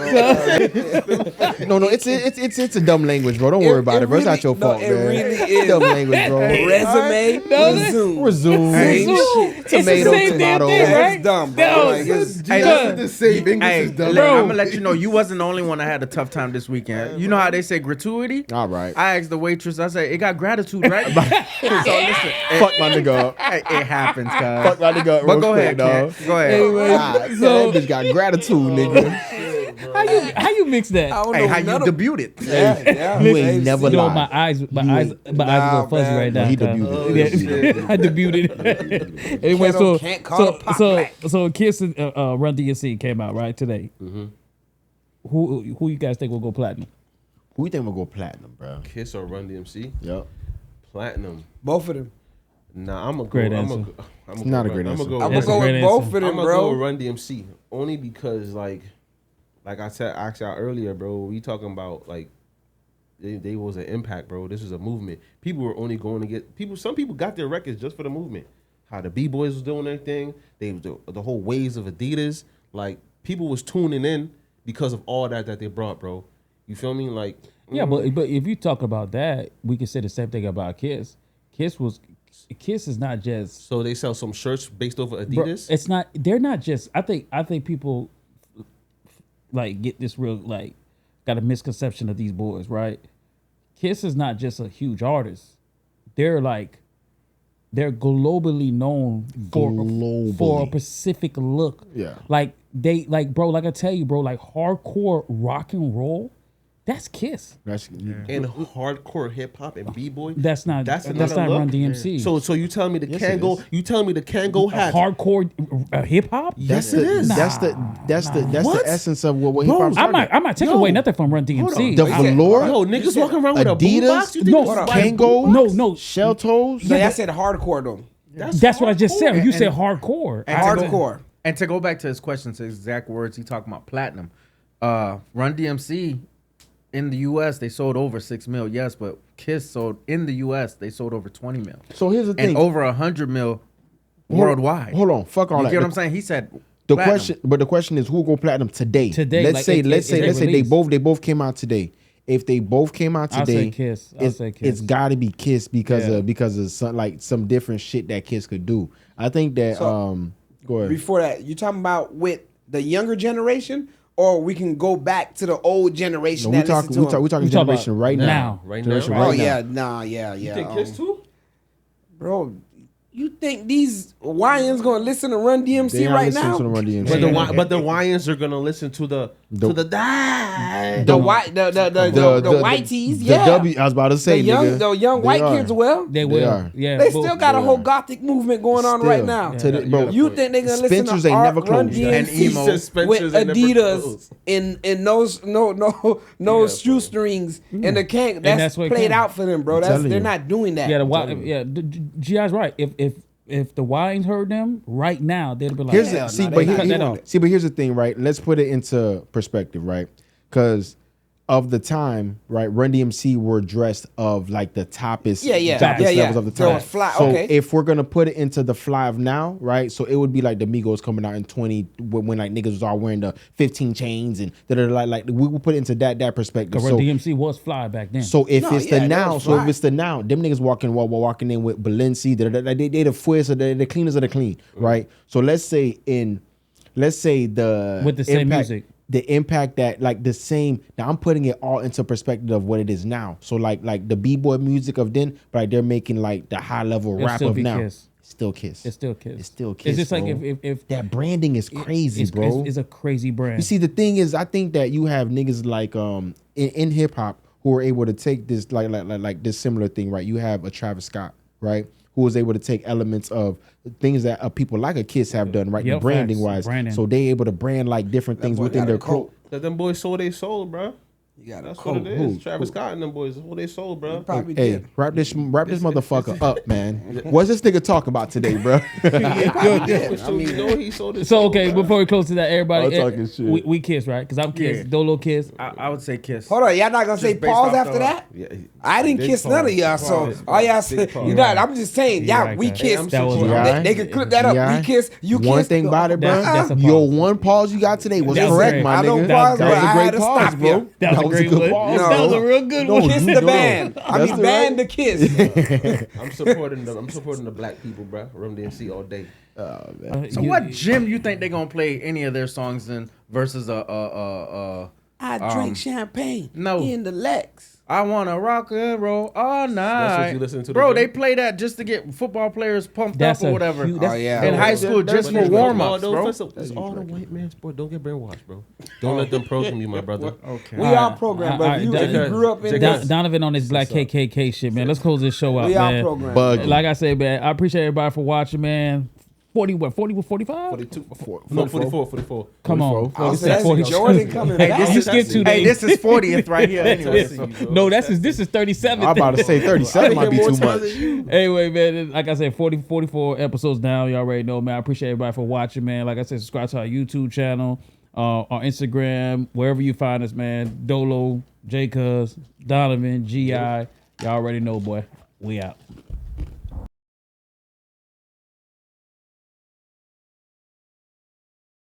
No, it's a dumb language, bro. Don't worry about it, bro. It's not your fault, man. It really is. Dumb language, bro. Resume, resume. Tomato. Tomato. Thing, right? It's dumb, bro. It's the same. English is dumb. I'm gonna let you know you wasn't the only one that had a tough time this weekend. You know how they say gratuity? All right. I asked the waitress. I said, "It got gratitude, right?" So listen, fuck my nigga up. It happens, cuz. Fuck my nigga up. But go ahead, dog. Go ahead. Anyway, so that bitch got gratitude, nigga. How you mix that? Hey, how you debuted? Yeah. You ain't never lied. My eyes a little fuzzy right now. He debuted. I debuted. Anyway, so Kiss and Run DMC came out right today. Mm-hmm. Who you guys think will go platinum? Who you think will go platinum, bro? Kiss or Run DMC? Yep. Platinum. Both of them. Nah, I'm a great answer. It's not a great answer. I'm gonna go with both of them, I'm gonna bro. go with Run DMC only because like I said, asked y'all earlier, bro. We talking about like they was an impact, bro. This was a movement. People were only going to get people. Some people got their records just for the movement. How the B-boys was doing their thing. They was the whole waves of Adidas. Like people was tuning in because of all that they brought, bro. You feel me? Like yeah, but if you talk about that, we can say the same thing about Kiss. Kiss is not just so they sell some shirts based over Adidas. Bro, it's not. They're not just. I think people like get this real like got a misconception of these boys, right? Kiss is not just a huge artist. They're like they're globally known for a specific look. Yeah. Like bro, like I tell you, bro, like hardcore rock and roll, that's Kiss. And hardcore hip hop and b-boy. That's not look. Run DMC. So you telling me the Kango hat? Hardcore hip hop? Yes, it is. That's the essence of what hip hop. I might take away nothing from Run DMC. The velour. Yo, niggas walking around with a boombox. Adidas, Kango, No. shell toes. Yeah, I said hardcore though. That's what I just said. You said hardcore. Hardcore. And to go back to his questions, his exact words, he talking about platinum. Run DMC in the U.S. they sold over 6 mil, yes, but Kiss sold in the U.S. they sold over 20 mil. So here's the thing, and over 100 mil worldwide. Hold on, fuck all you that. get what I'm saying? He said the platinum. the question is who go platinum today? like, Let's say they both came out today. If they both came out today, I'll say Kiss. It's got to be Kiss because of some different shit that Kiss could do. I think that go ahead. Before that, you talking about with the younger generation, or we can go back to the old generation? No, we're talking generation right now. Yeah. You think Kiss too? Bro, you think these YNs gonna listen to Run DMC right now? To Run DMC. But the YNs are gonna listen to the whiteys, yeah. I was about to say, the young white kids. Well, They will. Yeah, they still got a whole gothic movement going on right now. Bro, You think they gonna listen Spencer's to ain't never Run closed. And emo. DMC with Adidas and no shoestrings and the can't? That's played out for them, bro. They're not doing that. Yeah, G.I.'s right. If the Wines heard them right now, they'd be like, but here's the thing, right? Let's put it into perspective, right? Because of the time, right? Run DMC were dressed of like the toppest levels of the time. So if we're gonna put it into the fly of now, right? So it would be like the Migos coming out in 20 when like niggas was all wearing the 15 chains and like we will put it into that perspective. Run DMC was fly back then. So if it's the now, them niggas walking in with Balenci, they the fuers of the cleaners of the clean, right? So let's say with the same music. The impact that like the same. Now I'm putting it all into perspective of what it is now. So like the b-boy music of then, but like they're making like the high level rap of now. Kiss. Still Kiss. It's still Kiss. It's still Kiss. It's just bro. like if that branding is crazy, bro. It's a crazy brand. You see, the thing is, I think that you have niggas like in hip hop who are able to take this like this similar thing, right? You have a Travis Scott, right? Who was able to take elements of things that people like a Kiss have done, right? Yep, branding wise. So they able to brand like different things within their code. That them boys sold they sold, bro. That's what it is. Travis Scott and them boys, that's what they sold, bro. Hey, wrap this motherfucker up, man. What's this nigga talking about today, bro? So okay, before we close to that, everybody, talking shit. We Kiss, right? Because I'm Kiss, Dolo Kiss. I would say Kiss. Hold on, y'all not gonna say pause after that? Yeah, I didn't kiss none of y'all, so all y'all say you not. I'm just saying, y'all, we kiss. They can clip that up. We kiss. You kiss. One thing about it, bro. Your one pause you got today was correct, my nigga. I don't pause, but I had to stop you. That was a great one. That was a real good one. Kiss the band. I mean, band the Kiss. I'm supporting the black people, bro. Run DMC all day. So what gym you think they gonna play any of their songs in versus I drink champagne in the Lex. I wanna rock and roll all night. That's what you listen to, bro. They play that just to get football players pumped up or whatever. In high school, just for warm ups, bro. It's all the white man sport. Don't get brainwashed, bro. Don't let them program you, my brother. Okay, we are programmed, bro. You grew up in this. Donovan on his black KKK shit, man. Let's close this show out, man. We are programmed. Like I said, man, I appreciate everybody for watching, man. 45? 42? No, 44. Come on. Jordan coming back. This is 40th right here. Anyway. No, this is 37. I'm about to say 37 might be too much. Anyway, man, like I said, 44 episodes down. You already know, man. I appreciate everybody for watching, man. Like I said, subscribe to our YouTube channel, on Instagram, wherever you find us, man. Dolo, J Cuz, Donovan, G.I. Y'all already know, boy. We out.